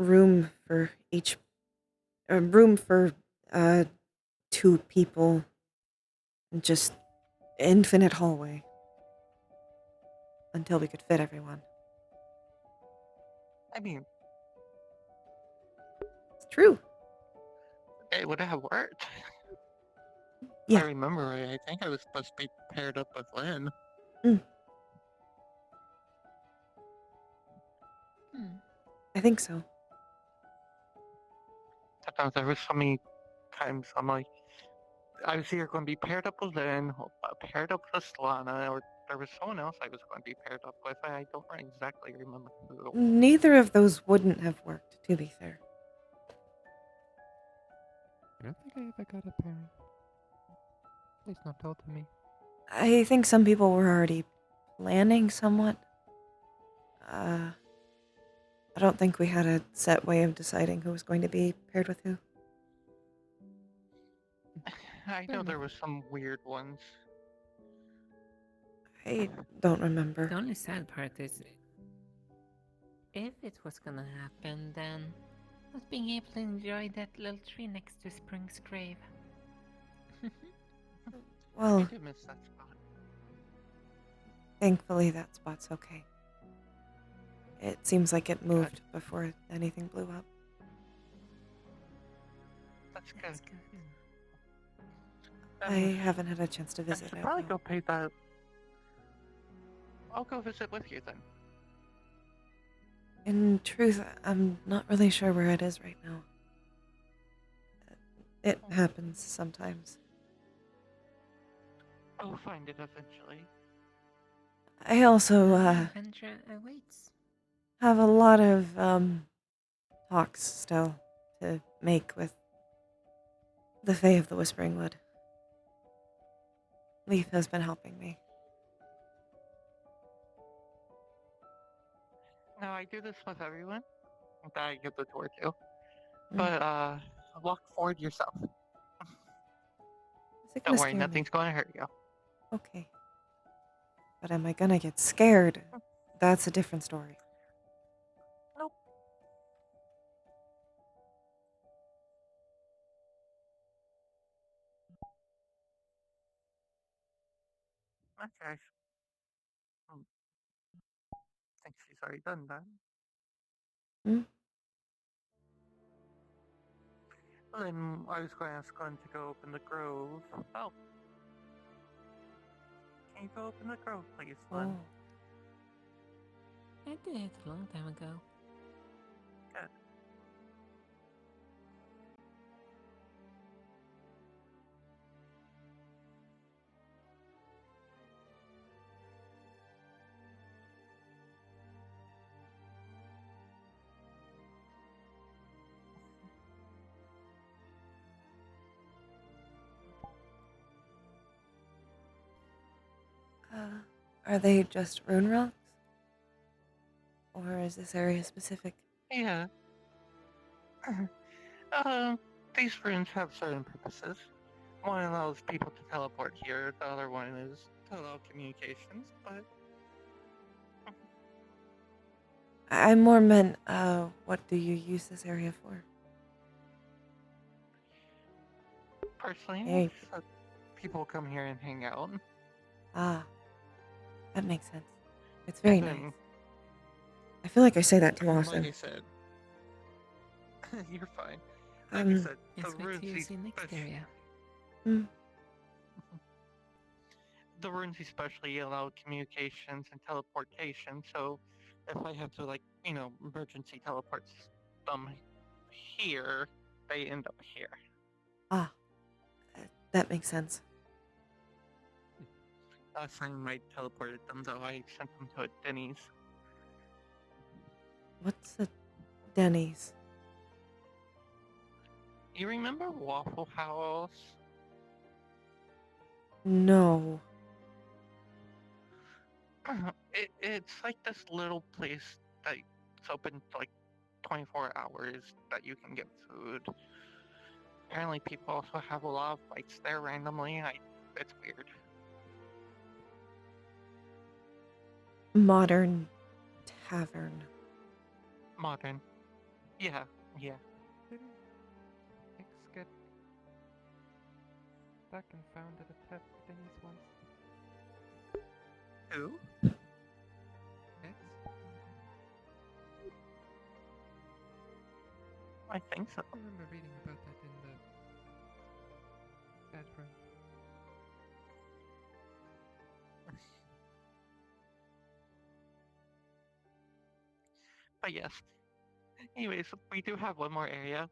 room for each, a room for uh 2 people, and just infinite hallway until we could fit everyone. I mean, It's true. it would have worked. If Yeah. I remember right, I think I was supposed to be paired up with Lynn. I think so. Sometimes there was so many times I'm like, I was either going to be paired up with Lynn, or paired up with Solana, or there was someone else I was going to be paired up with. I don't exactly remember who. Neither of those wouldn't have worked, to be fair. I don't think I ever got a parent. At least not told to me. I think some people were already planning somewhat. I don't think we had a set way of deciding who was going to be paired with who. I know there was some weird ones. I don't remember. The only sad part is, if it was gonna happen, then not being able to enjoy that little tree next to Spring's grave. I Well, do miss that spot. thankfully that spot's okay. It seems like it moved before anything blew up. That's good. That's good. I haven't had a chance to I visit should it. probably though. go pay that. I'll go visit with you then. In truth, I'm not really sure where it is right now. It happens sometimes. I'll find it eventually. I also Adventure awaits. have a lot of talks still to make with the Fae of the Whispering Wood. Leaf has been helping me. Now I do this with everyone that I give the tour to. Mm. But walk forward yourself. Is it Don't gonna worry, scare nothing's me? going to hurt you. Okay. But am I gonna get scared? That's a different story. Nope. Okay. Hmm. Think she's already done that. Hmm? Then I was going to ask Glenn to go open the grove. Oh. Can you go open the grove, please, Glenn? Oh. I did it a long time ago. Good. Are they just rune rocks? Or is this area specific? Yeah. These runes have certain purposes. One allows people to teleport here, the other one is to allow communications, but I more meant, what do you use this area for? personally, Hey. people come here and hang out. Ah. That makes sense. It's very And nice. then, I feel like I say that too like often. I said, you're fine. Like I said, Yes, the wait runes till you see next especially, area. the runes especially allow communications and teleportation. So, if I have to emergency teleport them here, they end up here. Ah. That makes sense. Last time I teleported them, though, I sent them to a Denny's. What's a Denny's? You remember Waffle House? No. It's like this little place that's open like 24 hours that you can get food. Apparently, people also have a lot of fights there randomly. It's weird. Modern tavern. Modern. Yeah, yeah. Didn't X get stuck and found at a pet thingies once? Who? X? I think so. I remember reading about that in the chat room. But yes. Anyways, we do have one more area,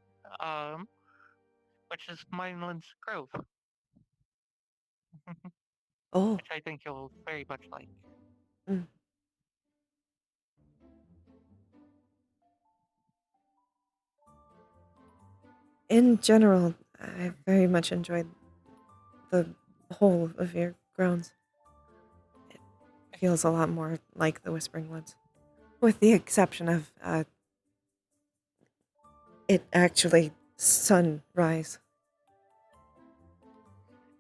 which is Mineland's Grove, Oh, which I think you'll very much like. mm. In general, I very much enjoyed the whole of your grounds. It feels a lot more like the Whispering Woods, with the exception of it actually sunrise.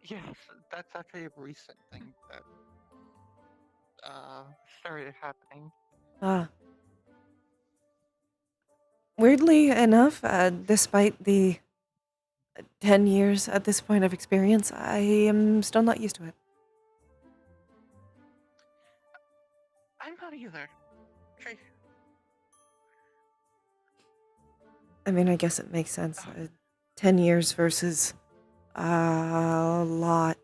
Yes, that's actually a recent thing that started happening. Ah. Weirdly enough, despite the 10 years at this point of experience, I am still not used to it. I'm not either. Okay. I mean, I guess it makes sense. 10 years versus a lot.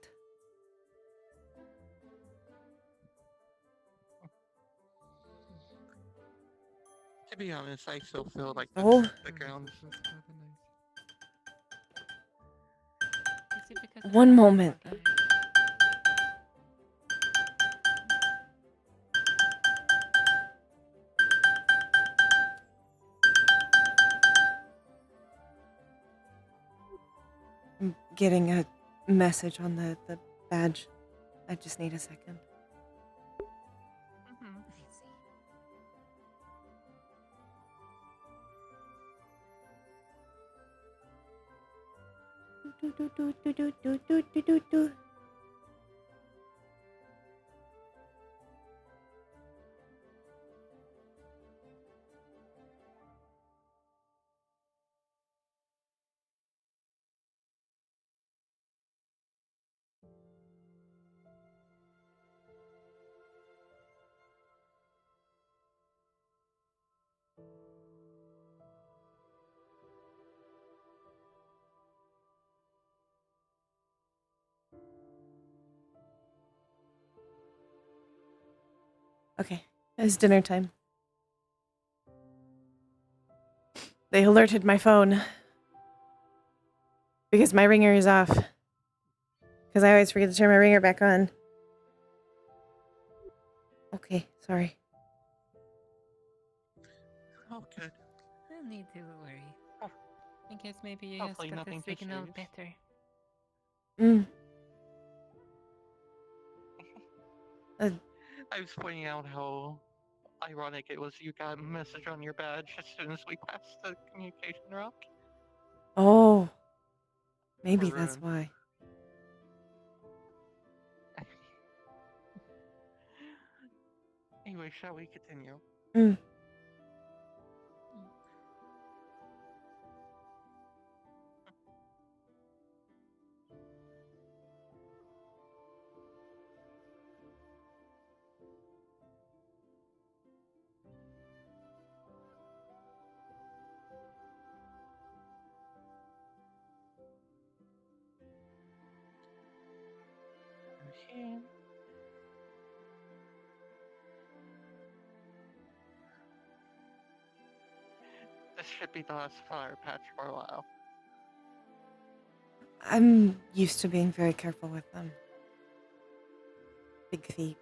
To be honest, I still feel like Oh. the grounds. It was kinda nice. Is it because of One the moment. guy? I'm getting a message on the badge. I just need a second. Mm-hmm. I see. Okay, it's dinner time. They alerted my phone because my ringer is off. Because I always forget to turn my ringer back on. Okay, sorry. Oh, good. No need to worry. Oh. I guess maybe you just Hopefully got the nothing too signal serious. better. Mm. I was pointing out how ironic it was you got a message on your badge as soon as we passed the communication rock. Oh. Maybe For that's why. Anyway, shall we continue? Mm. Okay. This should be the last flower patch for a while. I'm used to being very careful with them. Big feet.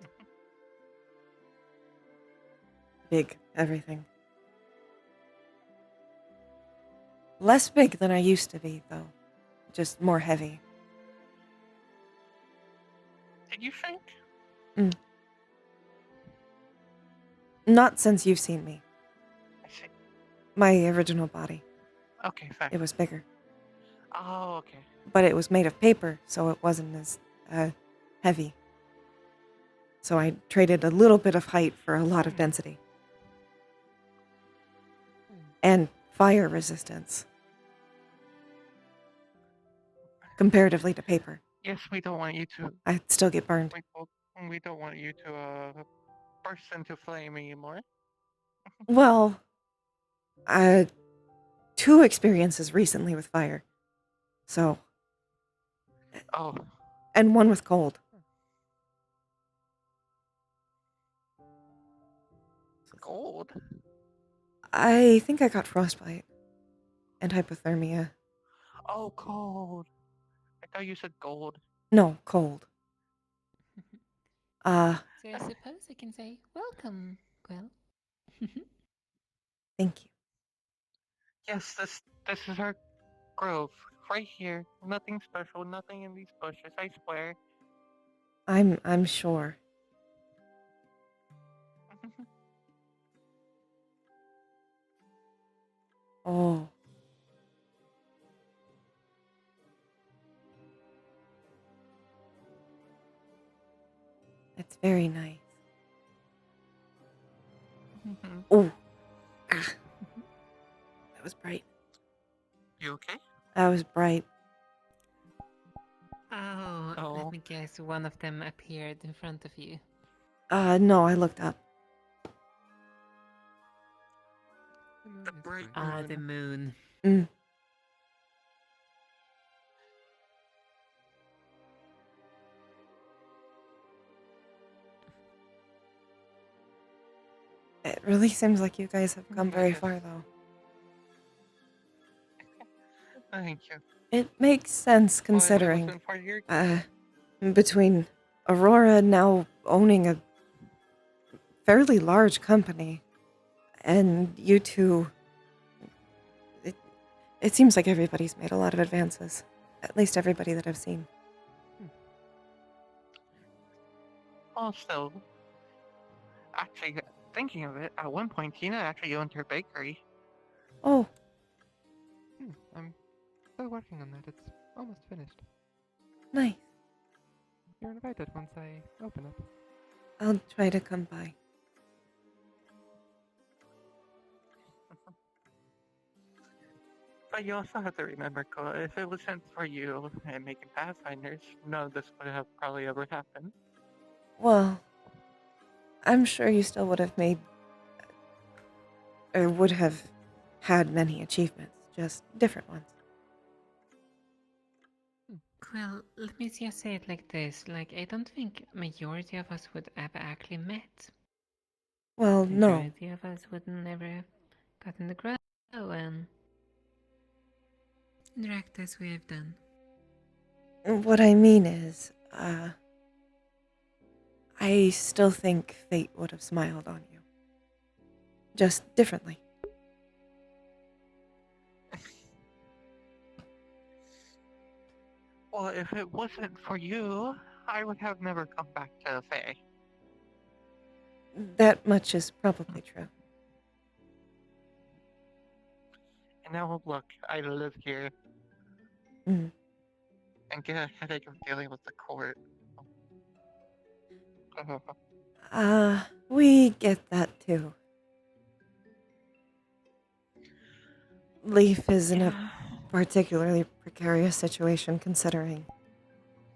Big everything. Less big than I used to be, though. Just more heavy. Did you think? Not since you've seen me. I see. My original body. Okay, fine. It was bigger. Oh, okay. But it was made of paper, so it wasn't as heavy. So I traded a little bit of height for a lot of density. And fire resistance comparatively to paper. Yes, we don't want you to. I'd still get burned. We don't want you to burst into flame anymore. Well, 2 experiences recently with fire. So, Oh, and 1 with cold. gold. I think I got frostbite and hypothermia. Oh, cold. I thought you said gold. No, cold. So I suppose I can say, welcome, Quill. Thank you. Yes, this is our grove right here. Nothing special. Nothing in these bushes. I swear. I'm sure. Oh. It's very nice. Oh. Ah. That was bright. You okay? That was bright. Oh, Oh. let me guess, one of them appeared in front of you. No, I looked up. The moon The is bright fine. Ah, the moon. Mm. It really seems like you guys have come very Yes. far, though. Thank you. It makes sense Well, if it considering, wasn't for your between Aurora now owning a fairly large company and you two, it seems like everybody's made a lot of advances. At least everybody that I've seen. Also, actually, thinking of it, at one point, Tina actually owned her bakery. Oh, I'm still working on that. It's almost finished. nice. You're invited once I open it. I'll try to come by. But you also have to remember, Cole, if it wasn't for you and making Pathfinders, none of this would have probably ever happened. Well, I'm sure you still would have made, or would have had many achievements, just different ones. Well, let me just say it like this. Like, I don't think majority of us would have actually met. Well, no. Majority of us would never have gotten the grow and interact as we have done. What I mean is, I still think fate would have smiled on you. Just differently. Well, if it wasn't for you, I would have never come back to Fae. That much is probably true. And now look, I live here Mm. and get a headache of dealing with the court. We get that too. Leaf is in a particularly precarious situation considering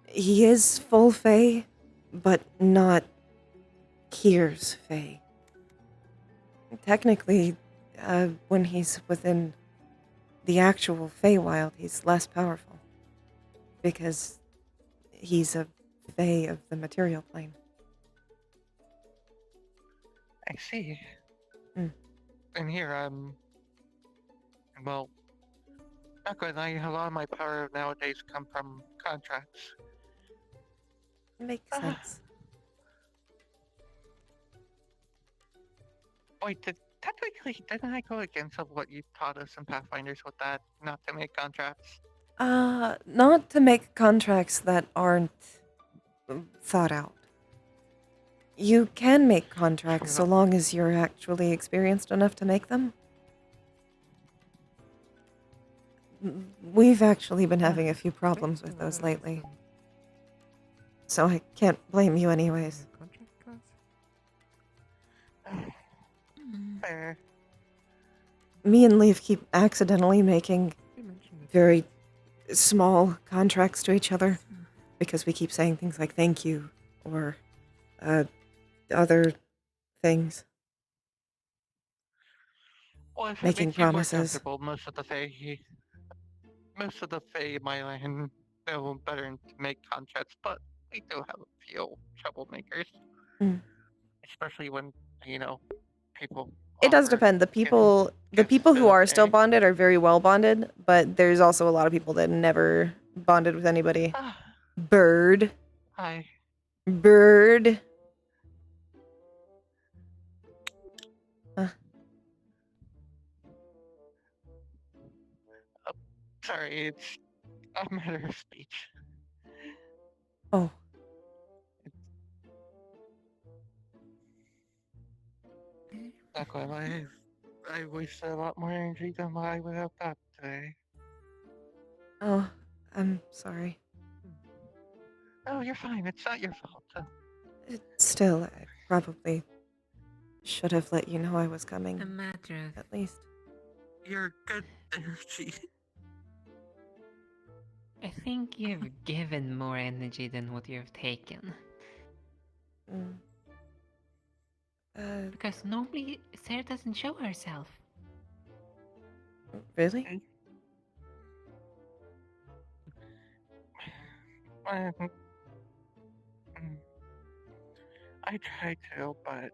he is full Fae, but not Kier's Fae. Technically, when he's within the actual Feywild, he's less powerful because he's a Fae of the material plane. I see. Mm. And here, well, not gonna lie, a lot of my power nowadays come from contracts. Makes sense. Wait, technically, didn't I go against of what you taught us in Pathfinders with that, not to make contracts? Not to make contracts that aren't thought out. You can make contracts so long as you're actually experienced enough to make them. We've actually been having a few problems with those lately, so I can't blame you anyways. Contract class? Fair. me and Leaf keep accidentally making They mentioned it. very small contracts to each other because we keep saying things like thank you or other things, Well, if it making makes you more promises. comfortable, most of the Fae in my land know better to make contracts, but we do have a few troublemakers, Mm. especially when you know people It does offer depend. The gifts people to who the are still Fae. bonded are very well bonded, but there's also a lot of people that never bonded with anybody. Ah, Bird. hi. Bird. Sorry, it's a matter of speech. Oh, Not gonna lie, I wasted a lot more energy than what I would have thought today. oh, I'm sorry. Oh, you're fine. It's not your fault. Still, I probably should have let you know I was A coming, matter of at least. You're good energy. I think you've given more energy than what you've taken. Mm. Because normally Sarah doesn't show herself. Really? Um, I try to, but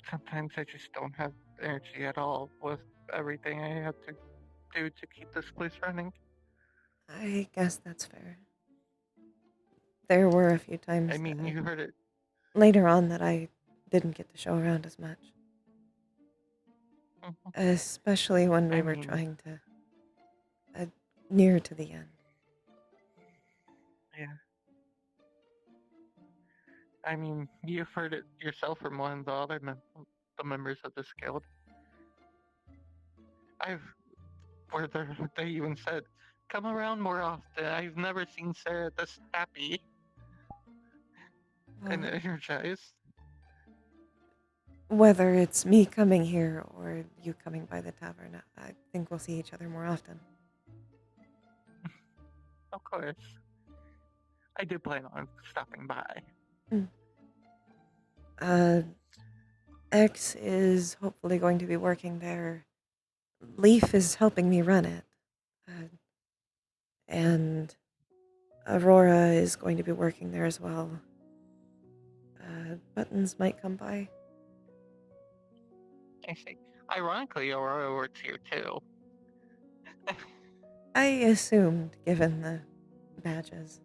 sometimes I just don't have energy at all with everything I have to do to keep this place running. I guess that's fair. There were a few times I mean, you heard it. later on that I didn't get to show around as much. Especially when we I were mean- trying to... near to the end. Yeah. I mean, you've heard it yourself from one of the other the members of this guild. They even said, come around more often. I've never seen Sarah this happy and Well, energized. whether it's me coming here or you coming by the tavern, I think we'll see each other more often. Of course. I do plan on stopping by. X is hopefully going to be working there. Leaf is helping me run it. And Aurora is going to be working there as well. Buttons might come by. I see. Ironically, Aurora works here too. I assumed, given the badges.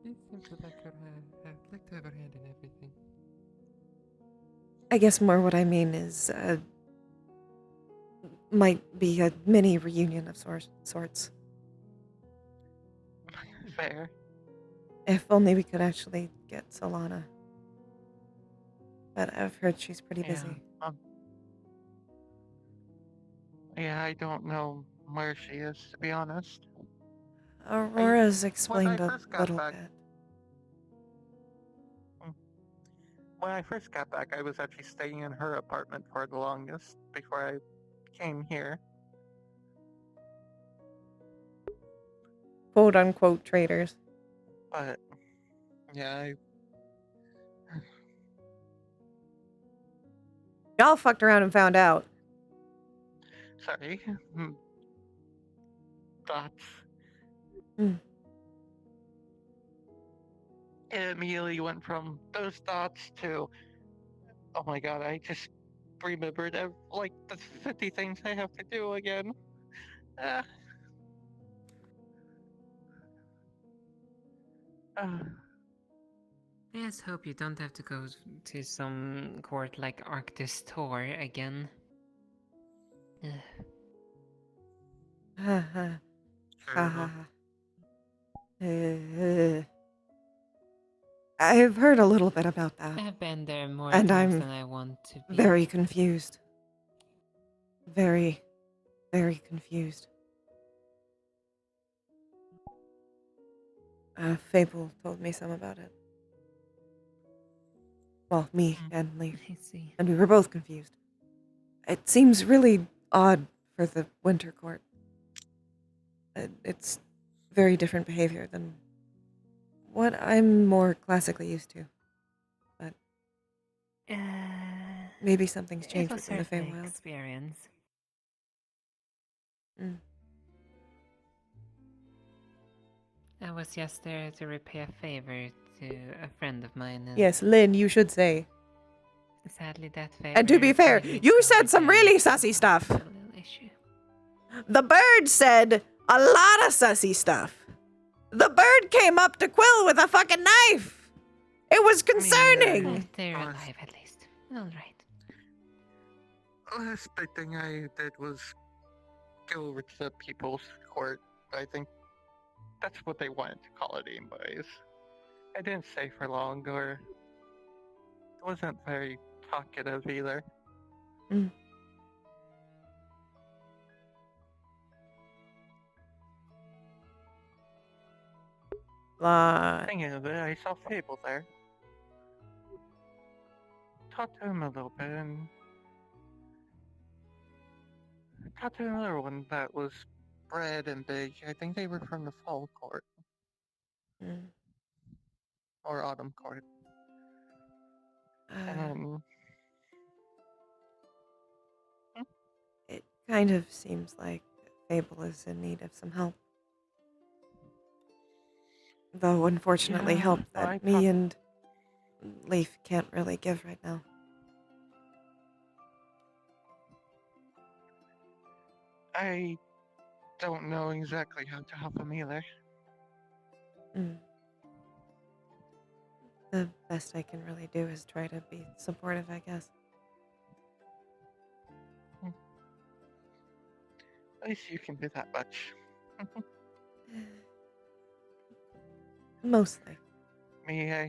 It seems that I could like to have her hand in everything. I guess more what I mean is, might be a mini reunion of sorts. Fair. If only we could actually get Solana. But I've heard she's pretty busy. Yeah, I don't know where she is, to be honest. Aurora's explained a first got little back- bit. When I first got back, I was actually staying in her apartment for the longest before I came here. Quote unquote traders. But yeah, Y'all fucked around and found out. sorry. Thoughts. Mm. It immediately went from those thoughts to, oh my god, I just remembered like the 50 things I have to do again. Uh, uh, I just hope you don't have to go to some court like Arctis Tor again. Ugh. Ha ha. Ha ha ha. I've heard a little bit about that. I've been there more And times I'm than I want to be. Very confused. Very, very confused. Fable told me some about it. Well, me Hmm. and Leaf. I see. And we were both confused. It seems really odd for the Winter Court. It's very different behavior than what I'm more classically used to. But maybe something's It changed was within the certainly Feywild. experience. Mm. I was just there to repay a favor to a friend of mine. And Yes, Lynn, you should say. sadly, that favor. And to be fair, turned you into said some really revenge sassy and stuff. a little issue. The bird said a lot of sussy stuff. The bird came up to Quill with a fucking knife. It was concerning. Glad they're Oh, alive at least. All right. Last big thing I did was go over to the People's Court. I think that's what they wanted to call it anyways. I didn't stay for long, or wasn't very talkative either. Thinking of it, I saw Fable there. Talked to him a little bit, and talked to another one that was bred and big. I think they were from the Fall Court Mm. or Autumn Court. And then It kind of seems like Fable is in need of some help. Though, unfortunately, Yeah, help well, that I me talked- and Leaf can't really give right now. I don't know exactly how to help him either. Mm. The best I can really do is try to be supportive, I guess. At least you can do that much. Mostly. Me, I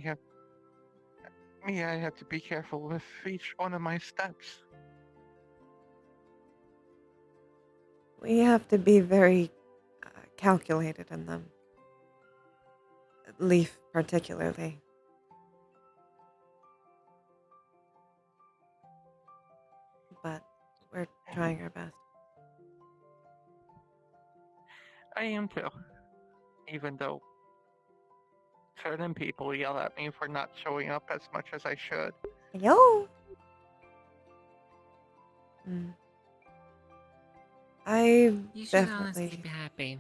have to be careful with each one of my steps. We have to be very calculated in them. Leaf, particularly. But we're trying our best. I am too. Even though certain people yell at me for not showing up as much as I should. Yo! Mm. I You should definitely. honestly be happy.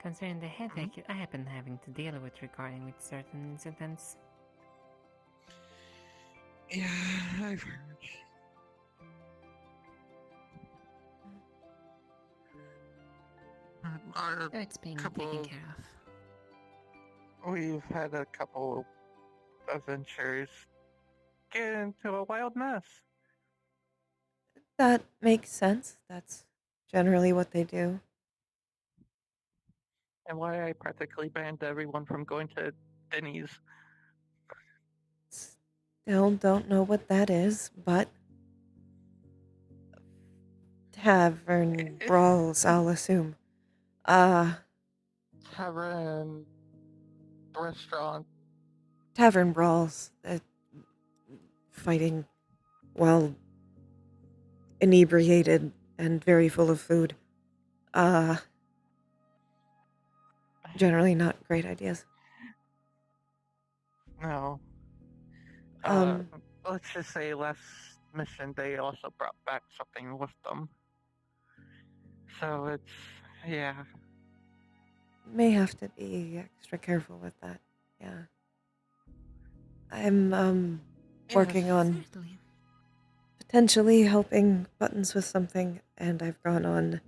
Considering the headache I have been having to deal with regarding with certain incidents. Yeah, I've heard. So it's being taken couple- care of. We've had a couple adventures get into a wild mess. That makes sense. That's generally what they do. And why I practically banned everyone from going to Denny's. Still don't know what that is, but tavern brawls, I'll assume. Tavern, restaurant. Tavern brawls. Fighting while inebriated and very full of food. Generally not great ideas. No. Let's just say last mission they also brought back something with them. So it's, yeah. May have to be extra careful with that. Yeah. I'm working on Certainly. potentially helping Buttons with something, and I've gone on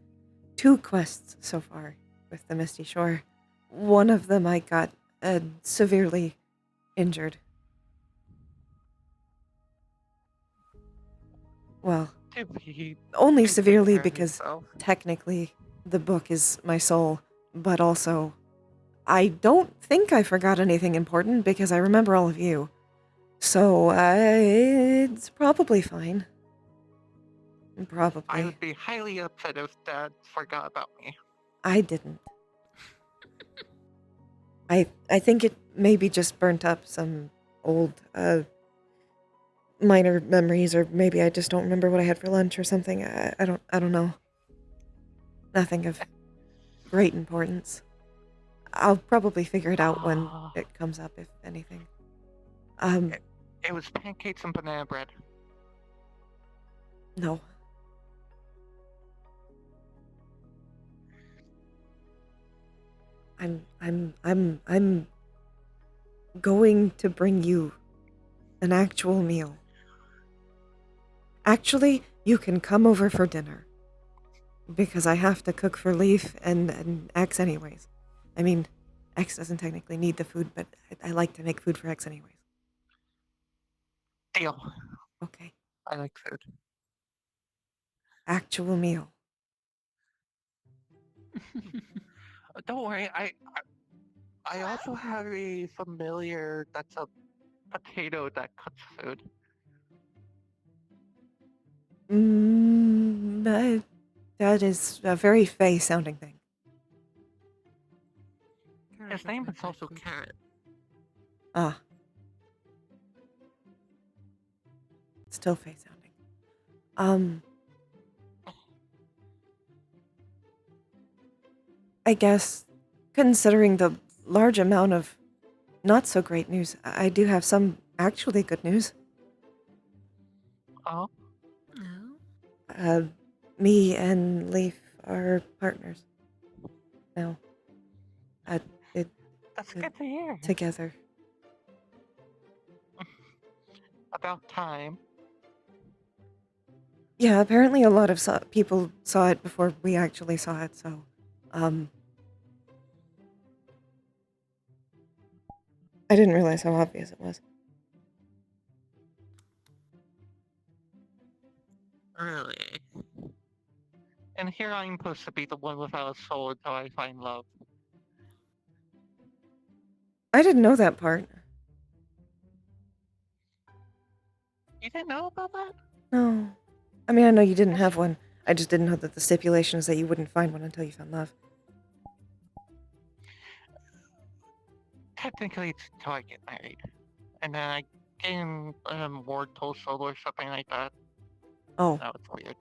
2 quests so far with the Misty Shore. One of them I got severely injured. Well, only Take severely care of because yourself. technically the book is my soul, but also I don't think I forgot anything important because I remember all of you. So it's probably fine. Probably. I would be highly upset if Dad forgot about me. I didn't. I think it maybe just burnt up some old minor memories, or maybe I just don't remember what I had for lunch or something. I don't know. Nothing of great importance. I'll probably figure it out when Ah, it comes up, if anything. it was pancakes and banana bread. No. I'm going to bring you an actual meal. Actually, you can come over for dinner. Because I have to cook for Leaf and X anyways. I mean, X doesn't technically need the food, but I like to make food for X anyways. Deal. Okay. I like food. Actual meal. Don't worry, I also have a familiar that's a potato that cooks food. That is a very Fey sounding thing. Carrot His is name my is also food. Carrot. Ah. Still Fey sounding. I guess, considering the large amount of not so great news, I do have some actually good news. Oh, Oh, Me and Leaf are partners now. It that's good to hear. together. About time. Yeah, apparently a lot of people saw it before we actually saw it, so, I didn't realize how obvious it was. Really? And here I'm supposed to be the one without a soul until I find love. I didn't know that part. You didn't know about that? No. I mean, I know you didn't have one. I just didn't know that the stipulation is that you wouldn't find one until you found love. Technically, it's until I get married. And then I gain mortal soul or something like that. Oh, That was weird.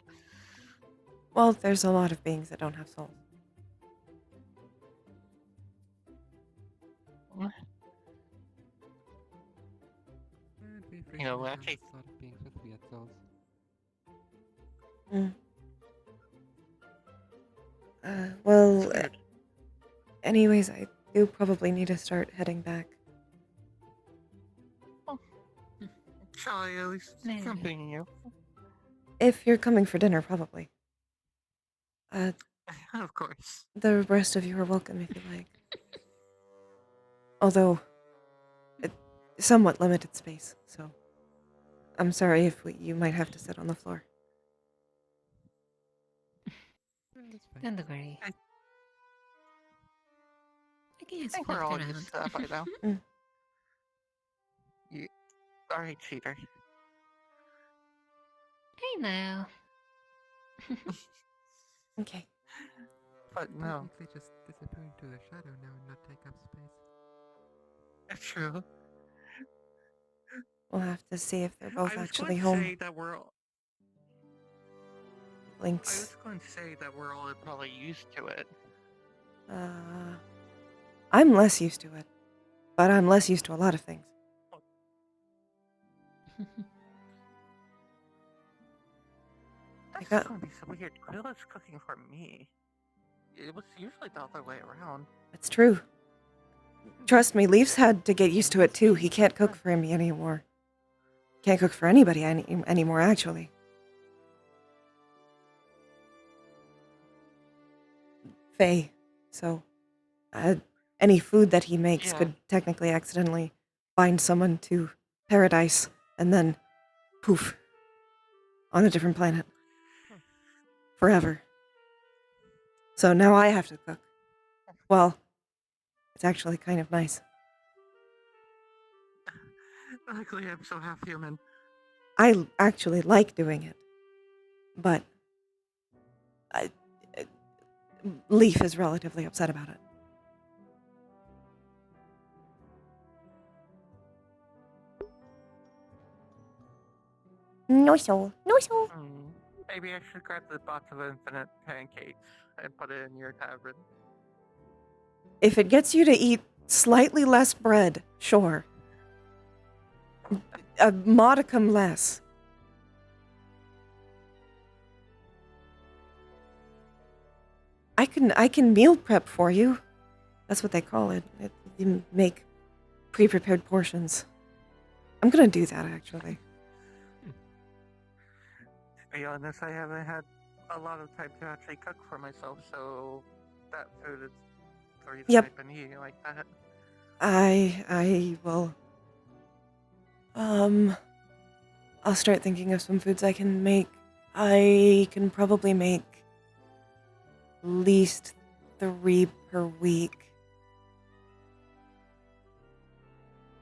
well, there's a lot of beings that don't have souls. And we've You know, recently actually, found a lot of beings with weird souls. Mm. it's Well, weird. anyways, I do probably need to start heading back. Shall I at least No. accompany you? If you're coming for dinner, probably. Of course. The rest of you are welcome if you like. Although, somewhat limited space, so I'm sorry if you might have to sit on the floor. That's fine. don't worry. I- I can I just think we're float all around. used to that by now. Mm. Alright, cheater. Hey now. Okay. But no, Technically just disappear into the shadow now and not take up space. it's true. We'll have to see if they're both I was actually going to home. say that we're all, I Lynx. was going to say that we're all probably used to it. I'm less used to it. But I'm less used to a lot of things. That's got- going to be so weird. Quill is cooking for me. It was usually the other way around. It's true. Trust me, Leaf's had to get used to it too. He can't cook for me anymore. Can't cook for anybody anymore, actually. Faye. So, any food that he makes Yeah. could technically accidentally bind someone to paradise and then poof on a different planet. Forever. So now I have to cook. Well, it's actually kind of nice. Luckily, I'm so half human. I actually like doing it. But I, Leaf is relatively upset about it. No soul. No soul. Maybe I should grab the box of infinite pancakes and put it in your tavern. If it gets you to eat slightly less bread, sure. A modicum less. I can meal prep for you. That's what they call it. You make pre-prepared portions. I'm gonna do that actually. To be honest, I haven't had a lot of time to actually cook for myself, so that food is the reason Yep. I've been eating like that. I will. I'll start thinking of some foods I can make. I can probably make at least 3 per week.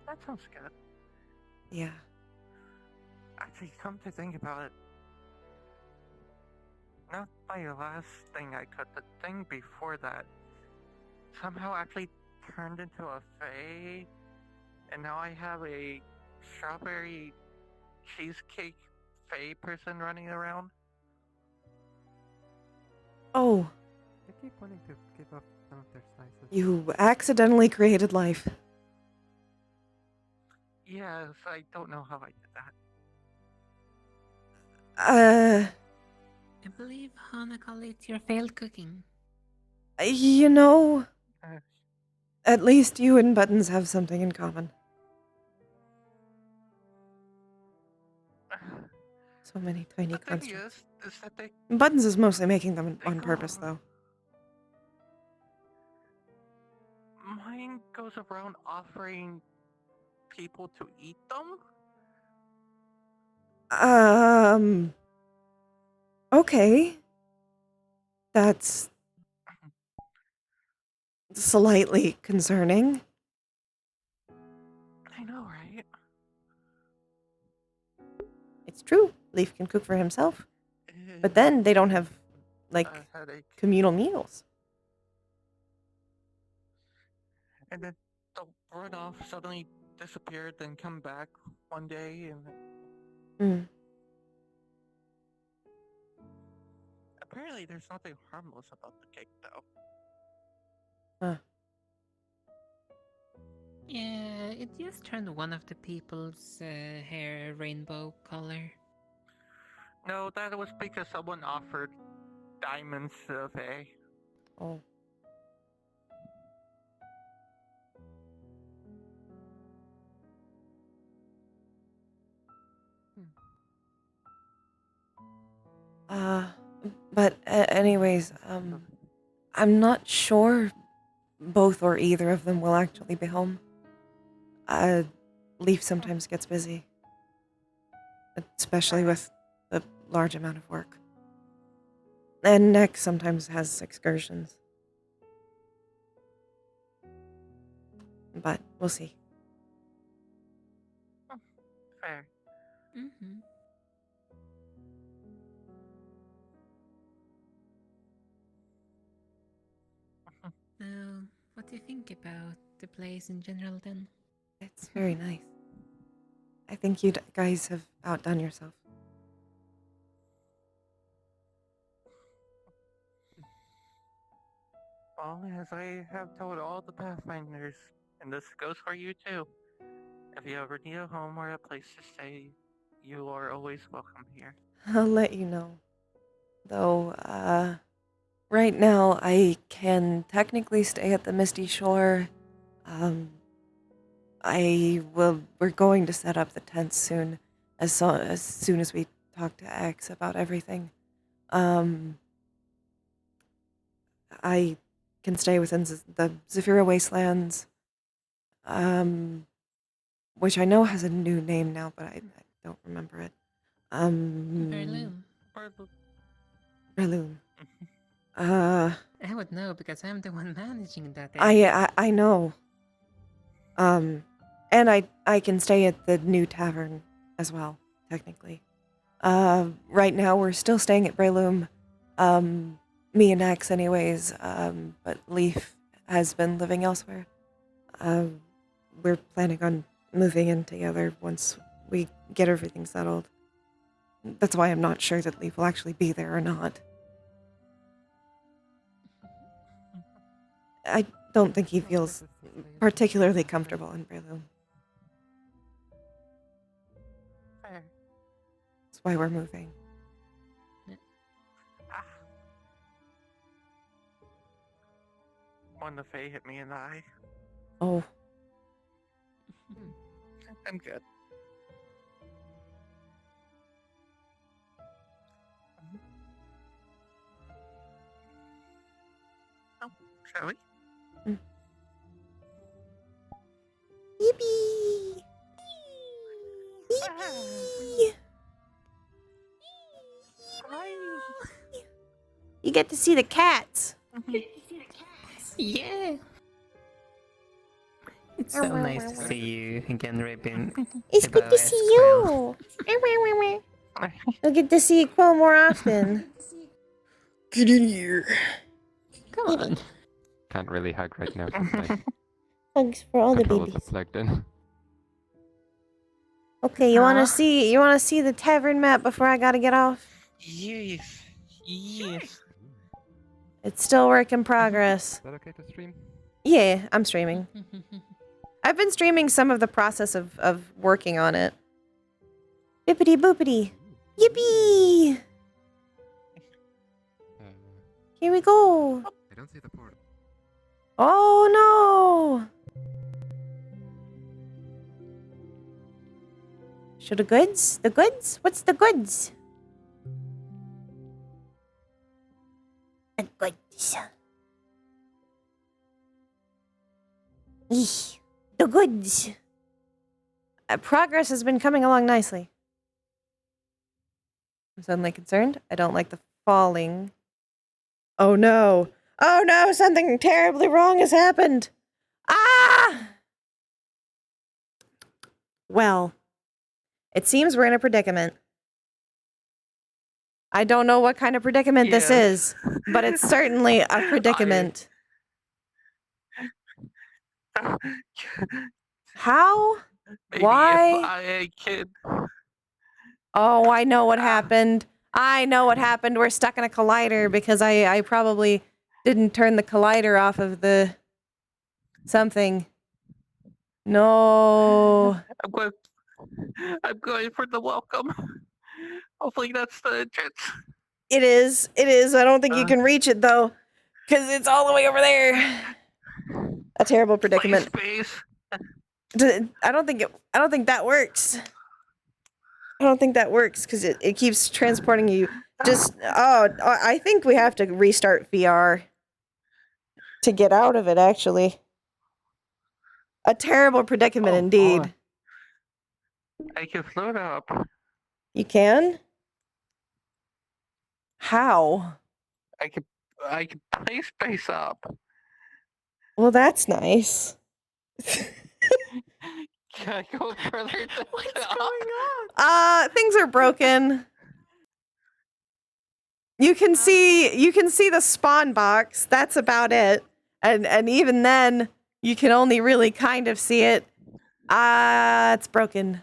That sounds good. Yeah. Actually, come to think about it, not my last thing I cooked, the thing before that somehow actually turned into a fae, and now I have a strawberry cheesecake fae person running around. Oh, They keep wanting to give up some of their slices. you accidentally created life. Yes, I don't know how I did that. I believe Hana called it your failed cooking. You know, Uh, at least you and Buttons have something in common. So many tiny the thing constructs. is that they Buttons is mostly making them They on go- purpose, though. mine goes around offering people to eat them. Okay. That's slightly concerning. I know, right? It's true. Leaf can cook for himself. But It's then they don't have, like, a headache, communal meals. and then they'll run off, suddenly disappear, then come back one day, and Mm. apparently there's nothing harmless about the cake, though. Yeah, it just turned one of the people's hair rainbow color. No, that was because someone offered diamonds to the fae. Oh. But anyways, I'm not sure both or either of them will actually be home. Leaf sometimes gets busy, especially with the large amount of work. And Neck sometimes has excursions. But we'll see. Fair. Mm-hmm. So, what do you think about the place in general then? It's very nice. I think you guys have outdone yourself. Well, as I have told all the Pathfinders, and this goes for you too, if you ever need a home or a place to stay, you are always welcome here. I'll let you know. Though, right now I can technically stay at the Misty Shore. We're going to set up the tents soon, as soon as we talk to X about everything. I can stay within the Zephyra Wastelands, which I know has a new name now, but I don't remember it. Verloom. Breloom. I would know because I'm the one managing that area. I know. And I can stay at the new tavern as well, technically. Right now we're still staying at Breloom. Me and Axe anyways, but Leaf has been living elsewhere. We're planning on moving in together once we get everything settled. That's why I'm not sure that Leaf will actually be there or not. I don't think he feels particularly comfortable in Breloom. Fair. That's why we're moving. Ah. One of the Fae hit me in the eye. Oh, I'm good. Oh, shall we? Yippee! Yippee! Hi. You get to see the cats. Yeah. It's so nice to see you again, Ribbon. It's good to see you. You'll get to see Quill more often. Get in here. Come on. Can't really hug right now. 'Cause my Hugs for all the controllers babies. are plugged in. Okay, you wanna see the tavern map before I gotta get off? Yes. Yes. It's still work in progress. Is that okay to stream? Yeah, I'm streaming. I've been streaming some of the process of working on it. Bippity boopity. Yippee! Here we go. I don't see the portal. Oh no! Show the goods? The goods? What's the goods? The goods. Eesh. The goods. Progress has been coming along nicely. I'm suddenly concerned. I don't like the falling. Oh no. Oh no, something terribly wrong has happened. Ah! Well, it seems we're in a predicament. I don't know what kind of predicament this is, but it's certainly a predicament. How? Maybe Why? if I could. Oh, I know what happened. I know what happened. We're stuck in a collider because I probably didn't turn the collider off of the something. No. I'm going for the welcome. Hopefully that's the entrance. It is. It is. I don't think you can reach it though, because it's all the way over there. A terrible predicament. Space. I don't think that works. I don't think that works because it keeps transporting you. I think we have to restart VR to get out of it, actually. A terrible predicament indeed. I can float up. You can? How? I can play space up. Well, that's nice. Can I go further? What's going on? Things are broken. You can see the spawn box. That's about it. And even then, you can only really kind of see it. It's broken.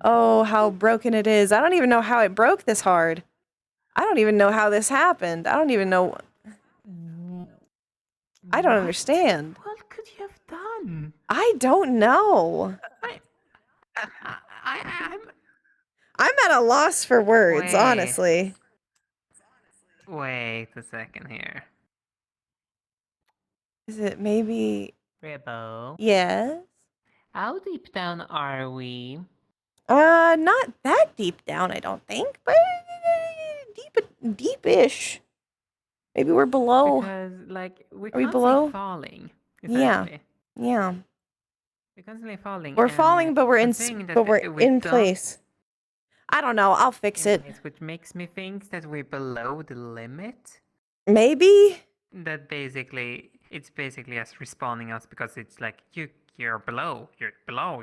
Oh, how broken it is. I don't even know how it broke this hard. I don't even know how this happened. I don't even know. I don't understand. What could you have done? I don't know. I'm at a loss for words, Wait. honestly. Wait a second here. Is it maybe... Ribbo, Yes? how deep down are we? Not that deep down, I don't think, but deep-ish. Maybe we're below. Because, like, we Are we can't below? see falling. Yeah. Essentially. Yeah. We're constantly falling. We're and falling, but we're in considering that but we're we in don't- place. I don't know. I'll fix in it. place, which makes me think that we're below the limit. Maybe? That basically, it's basically us respawning us because it's like, you're below, you're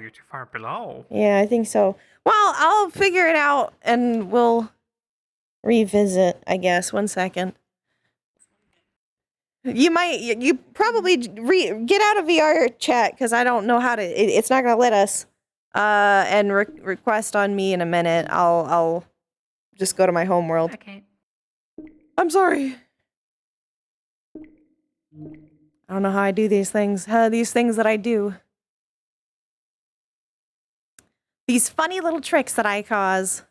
too far below. Yeah, I think so. Well, I'll figure it out and we'll revisit, I guess. 1 second. You probably get out of VR chat because I don't know how to. It's not gonna let us. And request on me in a minute. I'll just go to my home world. Okay. I'm sorry. I don't know how I do these things. These things that I do. These funny little tricks that I cause.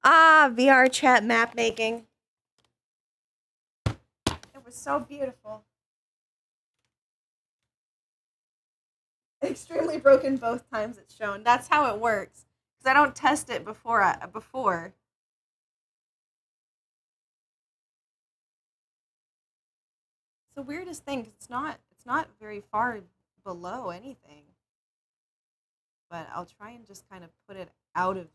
Ah, VR chat map making. It was so beautiful. Extremely broken both times it's shown. That's how it works. Because I don't test it before. It's the weirdest thing. 'Cause it's not very far below anything. But I'll try and just kind of put it out of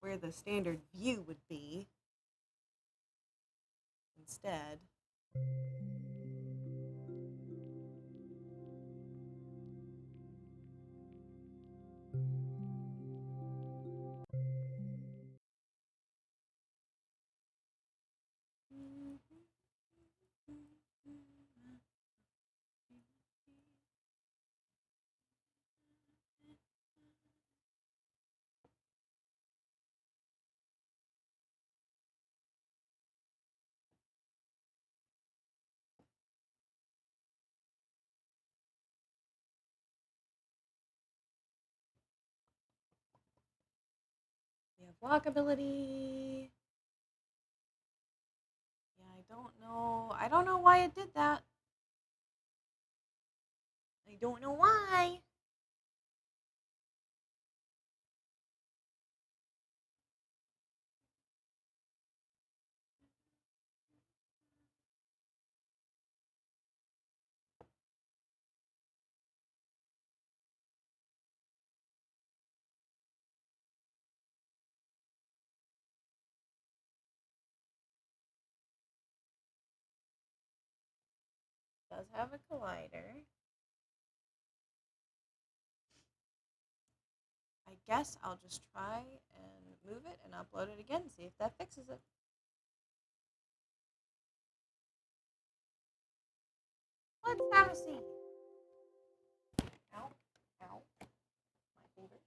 where the standard view would be instead. We have walkability. Yeah, I don't know. I don't know why it did that. I don't know why. It does have a collider. I guess I'll just try and move it and upload it again, see if that fixes it. Let's have a see. Ow, ow, my fingers.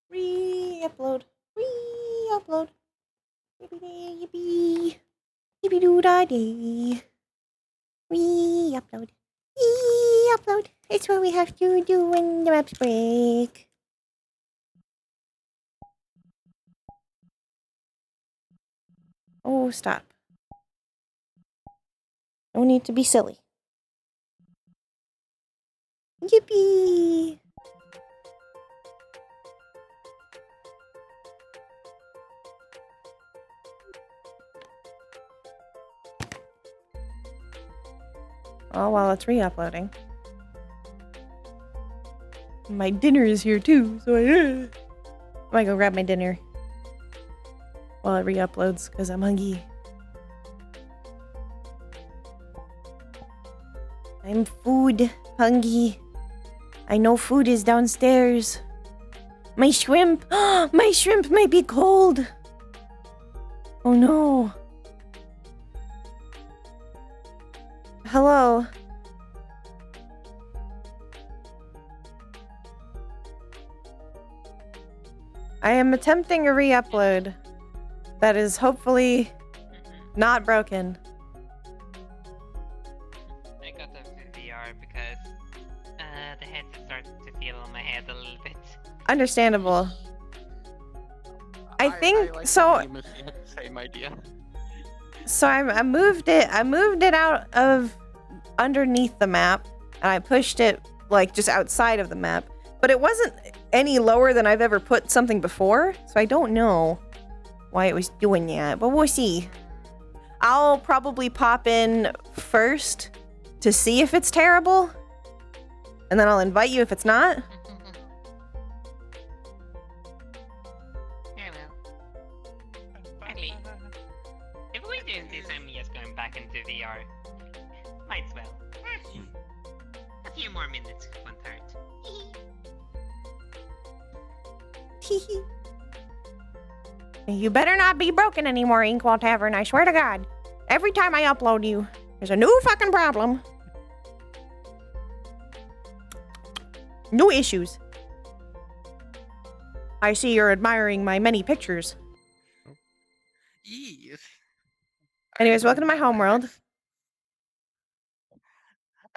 Re-upload, re-upload. Yippee yippee, yippee doo da dee. Re-upload, re-upload. It's what we have to do when the maps break. Oh, stop. No need to be silly. Yippee! Oh, while it's re-uploading. My dinner is here too, so I might go grab my dinner while it re-uploads because I'm hungry. I'm food hungry. I know food is downstairs. My shrimp! My shrimp might be cold! Oh no. Hello. I am attempting a re-upload that is hopefully not broken. I got up to VR because the headset started to feel on my head a little bit. Understandable. I think like so. the name if you had the same idea. So I moved it out of underneath the map, and I pushed it like just outside of the map. But it wasn't any lower than I've ever put something before, so I don't know why it was doing that. But we'll see. I'll probably pop in first to see if it's terrible, and then I'll invite you if it's not. Yeah, well. At least. If we're doing this, I'm just going back into VR. Might as well. A few more minutes won't hurt. You better not be broken anymore, Inkwell Tavern, I swear to God. Every time I upload you, there's a new fucking problem. No issues. I see you're admiring my many pictures. Yes. Anyways, welcome to my homeworld.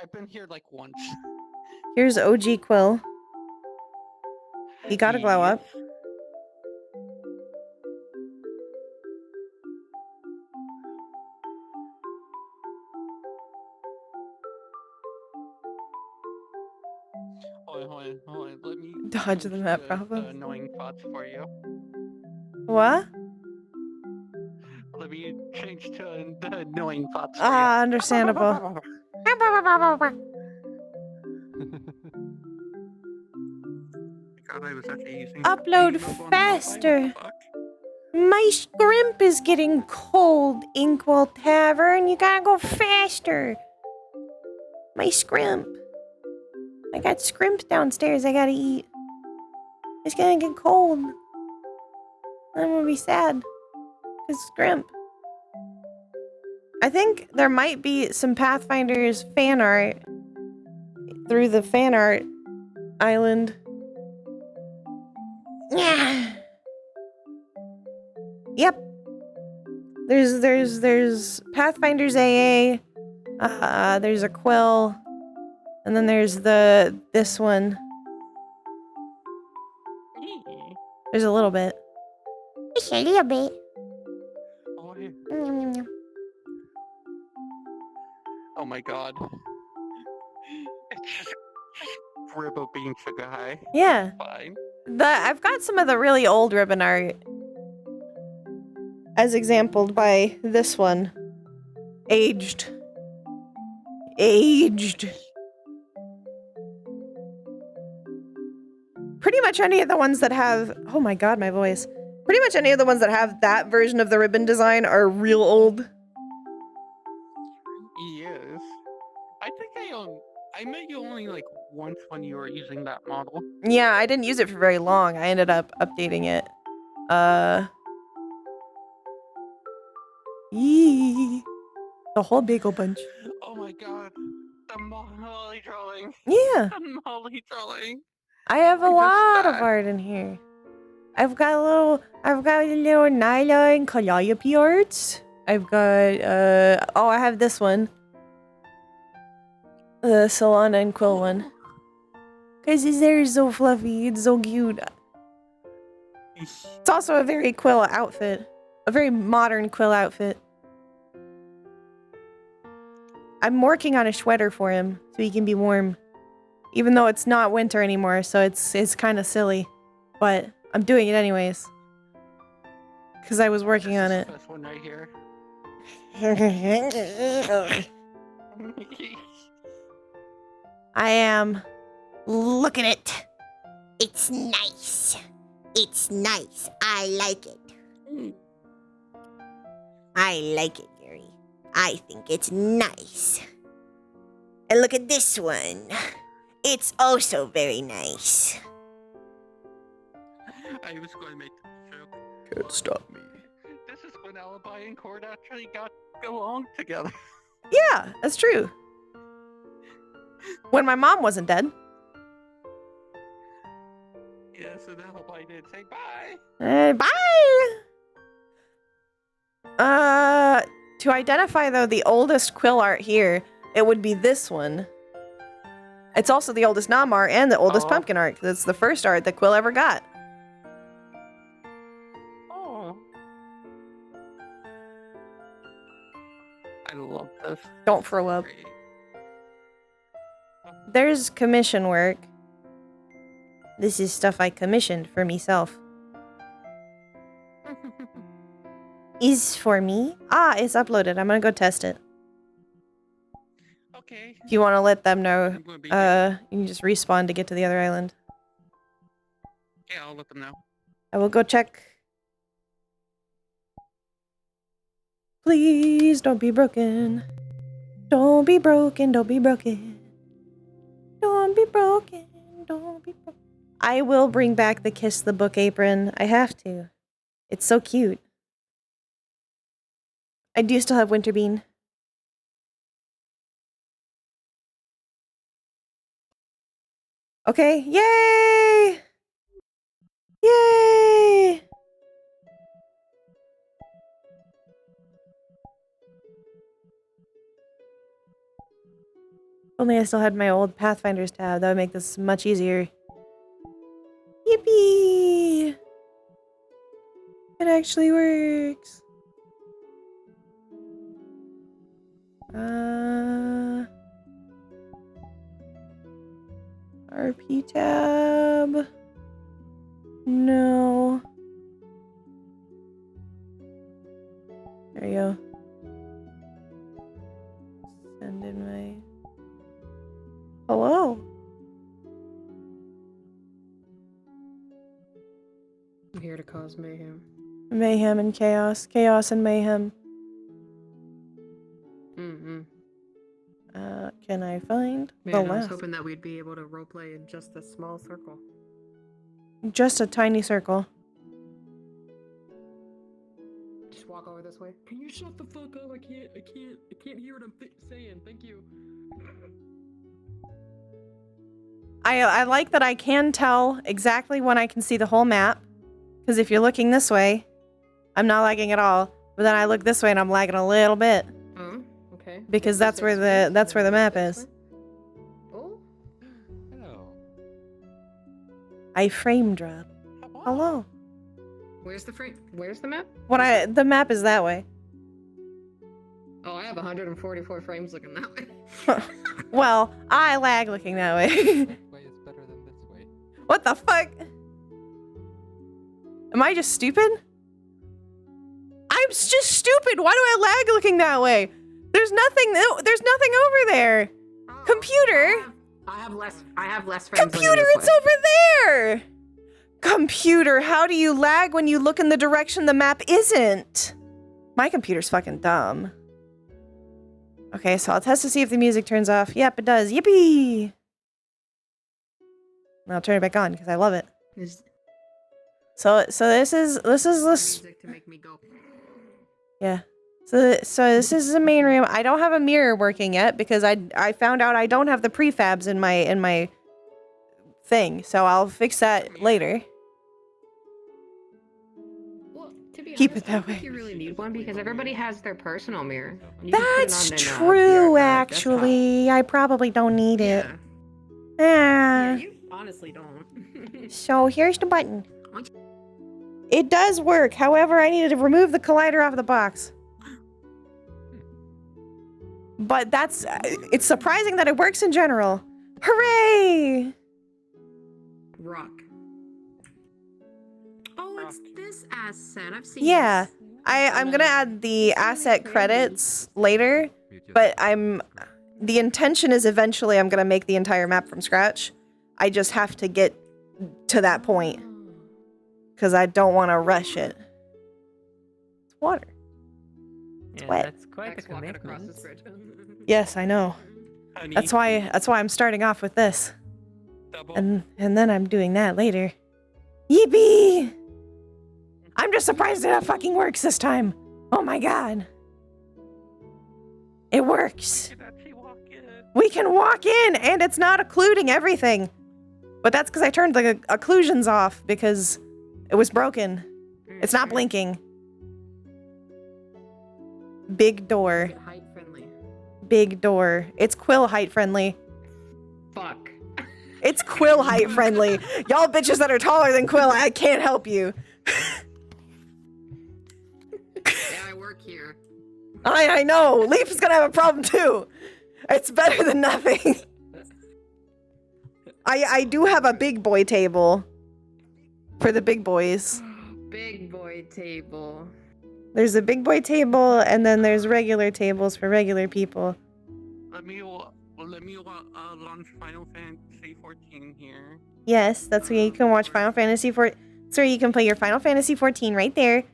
I've been here like once. Here's OG Quill. He got a glow up. Hold on. Let me Dodge the change map to problem. annoying thoughts for you. What? Let me change to the annoying thoughts for you. Understandable. God, I was actually using Upload speed mode on the mobile, what the faster. fuck? My scrimp is getting cold, Inkwell Tavern. You gotta go faster. My scrimp. I got scrimps downstairs I gotta eat. It's gonna get cold. I'm gonna be sad. Cause scrimp. I think there might be some Pathfinders fan art through the fan art island. Yeah. Yep. There's Pathfinders AA. There's a Quill. And then there's this one. There's a little bit. Just a little bit. Oh, oh my god. It's just Ribbo being sugar high. Yeah. Fine. I've got some of the really old ribbon art. As exampled by this one. Aged. Pretty much any of the ones that have... Oh my god, my voice. Pretty much any of the ones that have that version of the ribbon design are real old. Yes. I think I met you only like once when you were using that model. Yeah, I didn't use it for very long. I ended up updating it. Yee. The whole bagel bunch. Oh my god. The Molly drawing. Yeah. The Molly drawing. I have a I missed lot of that. art in here. I've got a little Nyla and Calliope arts. I've got, oh, I have this one. The Solana and Quill one. Cause his hair is so fluffy, it's so cute. It's also a very Quill outfit. A very modern Quill outfit. I'm working on a sweater for him, so he can be warm. Even though it's not winter anymore, so it's kind of silly. But I'm doing it anyways. Because I was working on it. This one right here. I am. Look at it. It's nice. It's nice. I like it. I like it, Gary. I think it's nice. And look at this one. It's also very nice. I was going to make the joke. Can't stop me. This is when Alibi and Cord actually got along together. Yeah, that's true. When my mom wasn't dead. Yes, and Alibi did say bye. Bye! To identify, though, the oldest Quill art here, it would be this one. It's also the oldest Nom art and the oldest pumpkin art, because it's the first art that Quill ever got. Oh. I love this. Don't throw up. There's commission work. This is stuff I commissioned for myself. Is for me? Ah, it's uploaded. I'm gonna go test it. Okay. If you want to let them know, I'm gonna be you can just respawn to get to the other island. Yeah, I'll let them know. I will go check. Please don't be broken. Don't be broken. Don't be broken. Don't be broken. Don't be broken. I will bring back the Kiss the Book apron. I have to. It's so cute. I do still have Winterbean. Okay, yay! Yay! Only I still had my old Pathfinders tab. That would make this much easier. Yippee! It actually works. RP tab. No. There you go. Send in my... Hello. I'm here to cause mayhem. Mayhem and chaos. Chaos and mayhem. Mm-hmm. Can I find the Man, I was last? hoping that we'd be able to roleplay in just a small circle. Just a tiny circle. Just walk over this way. Can you shut the fuck up? I can't hear what I'm saying. Thank you. I like that I can tell exactly when I can see the whole map. Because if you're looking this way, I'm not lagging at all. But then I look this way and I'm lagging a little bit. Oh, okay. Because that's where the map is. Oh. Hello. I frame drop. Hello. Where's the frame? Where's the map? The map is that way. Oh, I have 144 frames looking that way. Well, I lag looking that way. That way is better than this way. What the fuck? Am I just stupid? I'm just stupid. Why do I lag looking that way? There's nothing over there. Computer. I have less frames. Computer, it's over there. Computer, how do you lag when you look in the direction the map isn't? My computer's fucking dumb. Okay, so I'll test to see if the music turns off. Yep, it does. Yippee! And I'll turn it back on because I love it. So this is music to make me go. yeah. So this is the main room. I don't have a mirror working yet because I found out I don't have the prefabs in my thing. So I'll fix that later. Well, to be Keep honest, it that I don't think way. you really need one because everybody has their personal mirror. You can put it That's on true, your, actually. I probably don't need it. desktop. Yeah, Ah. you honestly don't. So here's the button. It does work. However, I needed to remove the collider off of the box. But it's surprising that it works in general. Hooray! Rock. Oh, it's this asset. I've seen Yeah. this. I'm gonna add the asset credits later, but the intention is eventually I'm gonna make the entire map from scratch. I just have to get to that point because I don't want to rush it. It's water. Yeah, wet. that's quite a Max walking across commitment. this bridge. Yes, I know. Honey, That's why I'm starting off with this, double. and then I'm doing that later. Yippee! I'm just surprised that it fucking works this time. Oh my god. It works. You can actually walk in. We can walk in, and it's not occluding everything. But that's because I turned the occlusions off because it was broken. It's not blinking. Big door. Height friendly. Big door. It's Quill height friendly. Fuck. It's Quill height friendly. Y'all bitches that are taller than Quill, I can't help you. Yeah, I work here. I know. Leaf is gonna have a problem too. It's better than nothing. I do have a big boy table for the big boys. Big boy table. There's a big boy table, and then there's regular tables for regular people. Let me launch Final Fantasy 14 here. Yes, that's where you can watch Final Fantasy 14. So you can play your Final Fantasy 14 right there.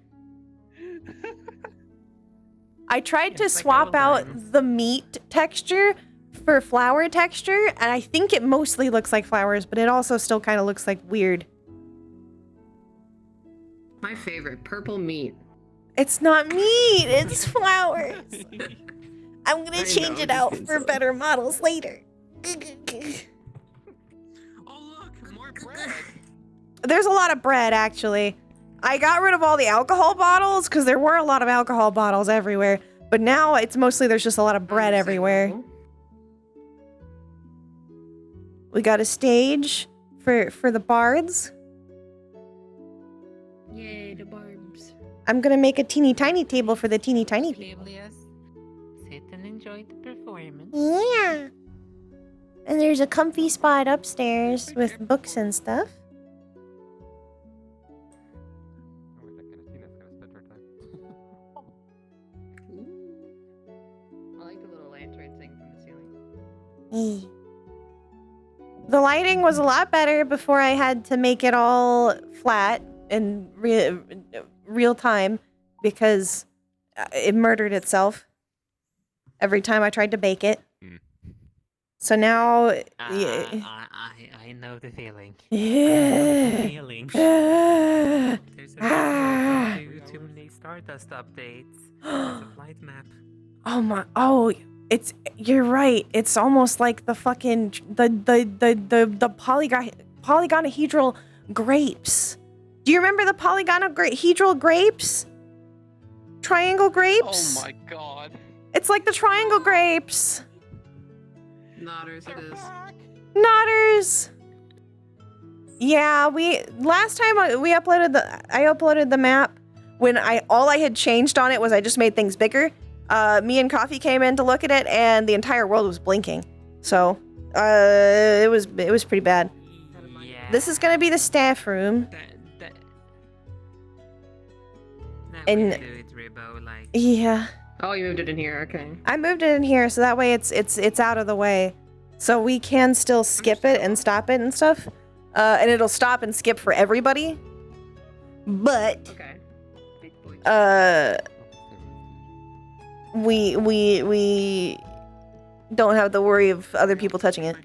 I tried to It's like swap old out times. the meat texture for flower texture, and I think it mostly looks like flowers, but it also still kind of looks like weird. My favorite, purple meat. It's not meat, it's flowers. I'm gonna I change know, it out just for silly. better models later. Oh look, more bread. There's a lot of bread, actually. I got rid of all the alcohol bottles because there were a lot of alcohol bottles everywhere. But now it's mostly there's just a lot of bread everywhere. We got a stage for the bards. Yay, the barbs. I'm gonna make a teeny tiny table for the teeny tiny people. Oblivious. Sit and enjoy the performance. Yeah. And there's a comfy spot upstairs with books and stuff. Oh wait, that Canatina's gonna spend her time. I like the little lantern thing from the ceiling. The lighting was a lot better before I had to make it all flat in real time because it murdered itself every time I tried to bake it. So now, I know the feeling. yeah. Feeling. There's a reason too many Stardust updates. There's a flight map. You're right. It's almost like the fucking the polygonahedral grapes. Do you remember the polygonahedral grapes? Triangle grapes? Oh my god. It's like the triangle grapes. Nodders it is. Nodders. Yeah, last time I uploaded the map when all I had changed on it was I just made things bigger. Me and Coffee came in to look at it and the entire world was blinking. So, it was pretty bad. Yeah. This is gonna be the staff room. Now And- we do it, Ribbo, like. Yeah. Oh, you moved it in here. Okay. I moved it in here so that way it's out of the way. So we can still skip it and stop it and stuff. And it'll stop and skip for everybody. But Okay. Big boy. we don't have the worry of other people touching it.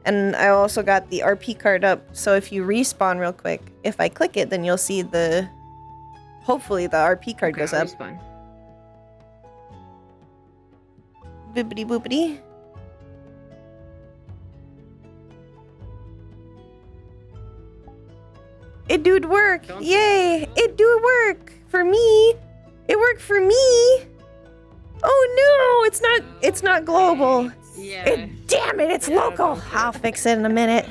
And I also got the RP card up, so if you respawn real quick, if I click it, then you'll see hopefully the RP card goes up. Fine. Boopity boopity. It did work. Don't Yay! It do work for me. It worked for me. Oh no, it's not global. Yeah. Damn it, it's local. I'll fix it in a minute.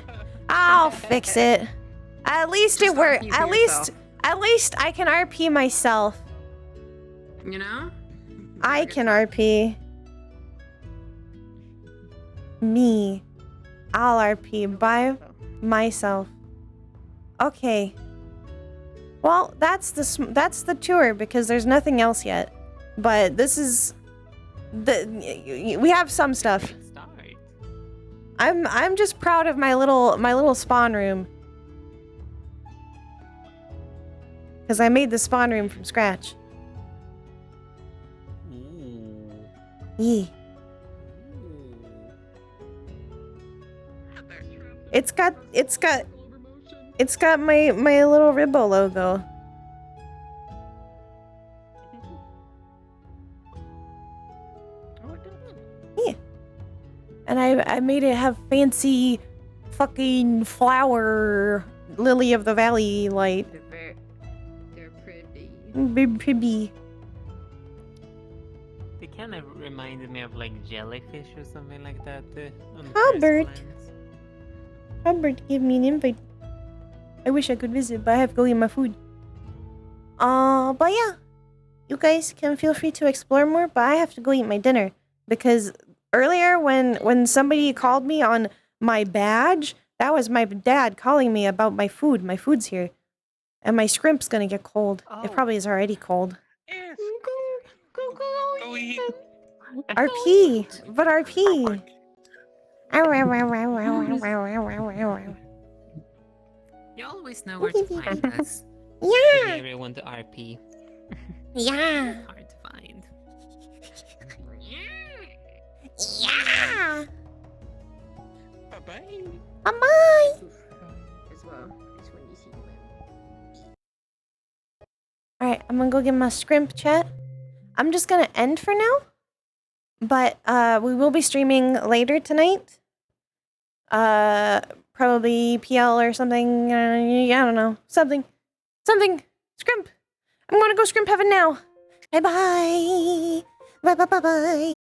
I'll fix it. At least it Just worked. RP for At least I can RP myself. You know? I can RP. Me. I'll RP by myself. Okay. Well, that's the tour because there's nothing else yet. But this is we have some stuff. Good start. I'm just proud of my little spawn room. Cuz I made the spawn room from scratch. Yeah. It's got my little Ribbo logo. Yeah. And I made it have fancy fucking flower lily of the valley light. They're pretty. Pretty. They kind of reminded me of like jellyfish or something like that. On first Hubbard. glance. Hubbard gave me an invite. I wish I could visit, but I have to go eat my food. But yeah. You guys can feel free to explore more, but I have to go eat my dinner. Because earlier when somebody called me on my badge, that was my dad calling me about my food. My food's here. And my scrimp's gonna get cold. It probably is already cold. Yes. Go eat. RP. But RP. You always know where to find us. If Yeah. you ever want to RP. Yeah. Hard to find. Yeah. Bye-bye. Bye-bye. As well. It's when you see them. Alright, I'm gonna go get my scrimp chat. I'm just gonna end for now. But we will be streaming later tonight. Probably PL or something. I don't know. Something. Scrimp. I'm gonna go scrimp heaven now. Bye bye. Bye bye bye bye.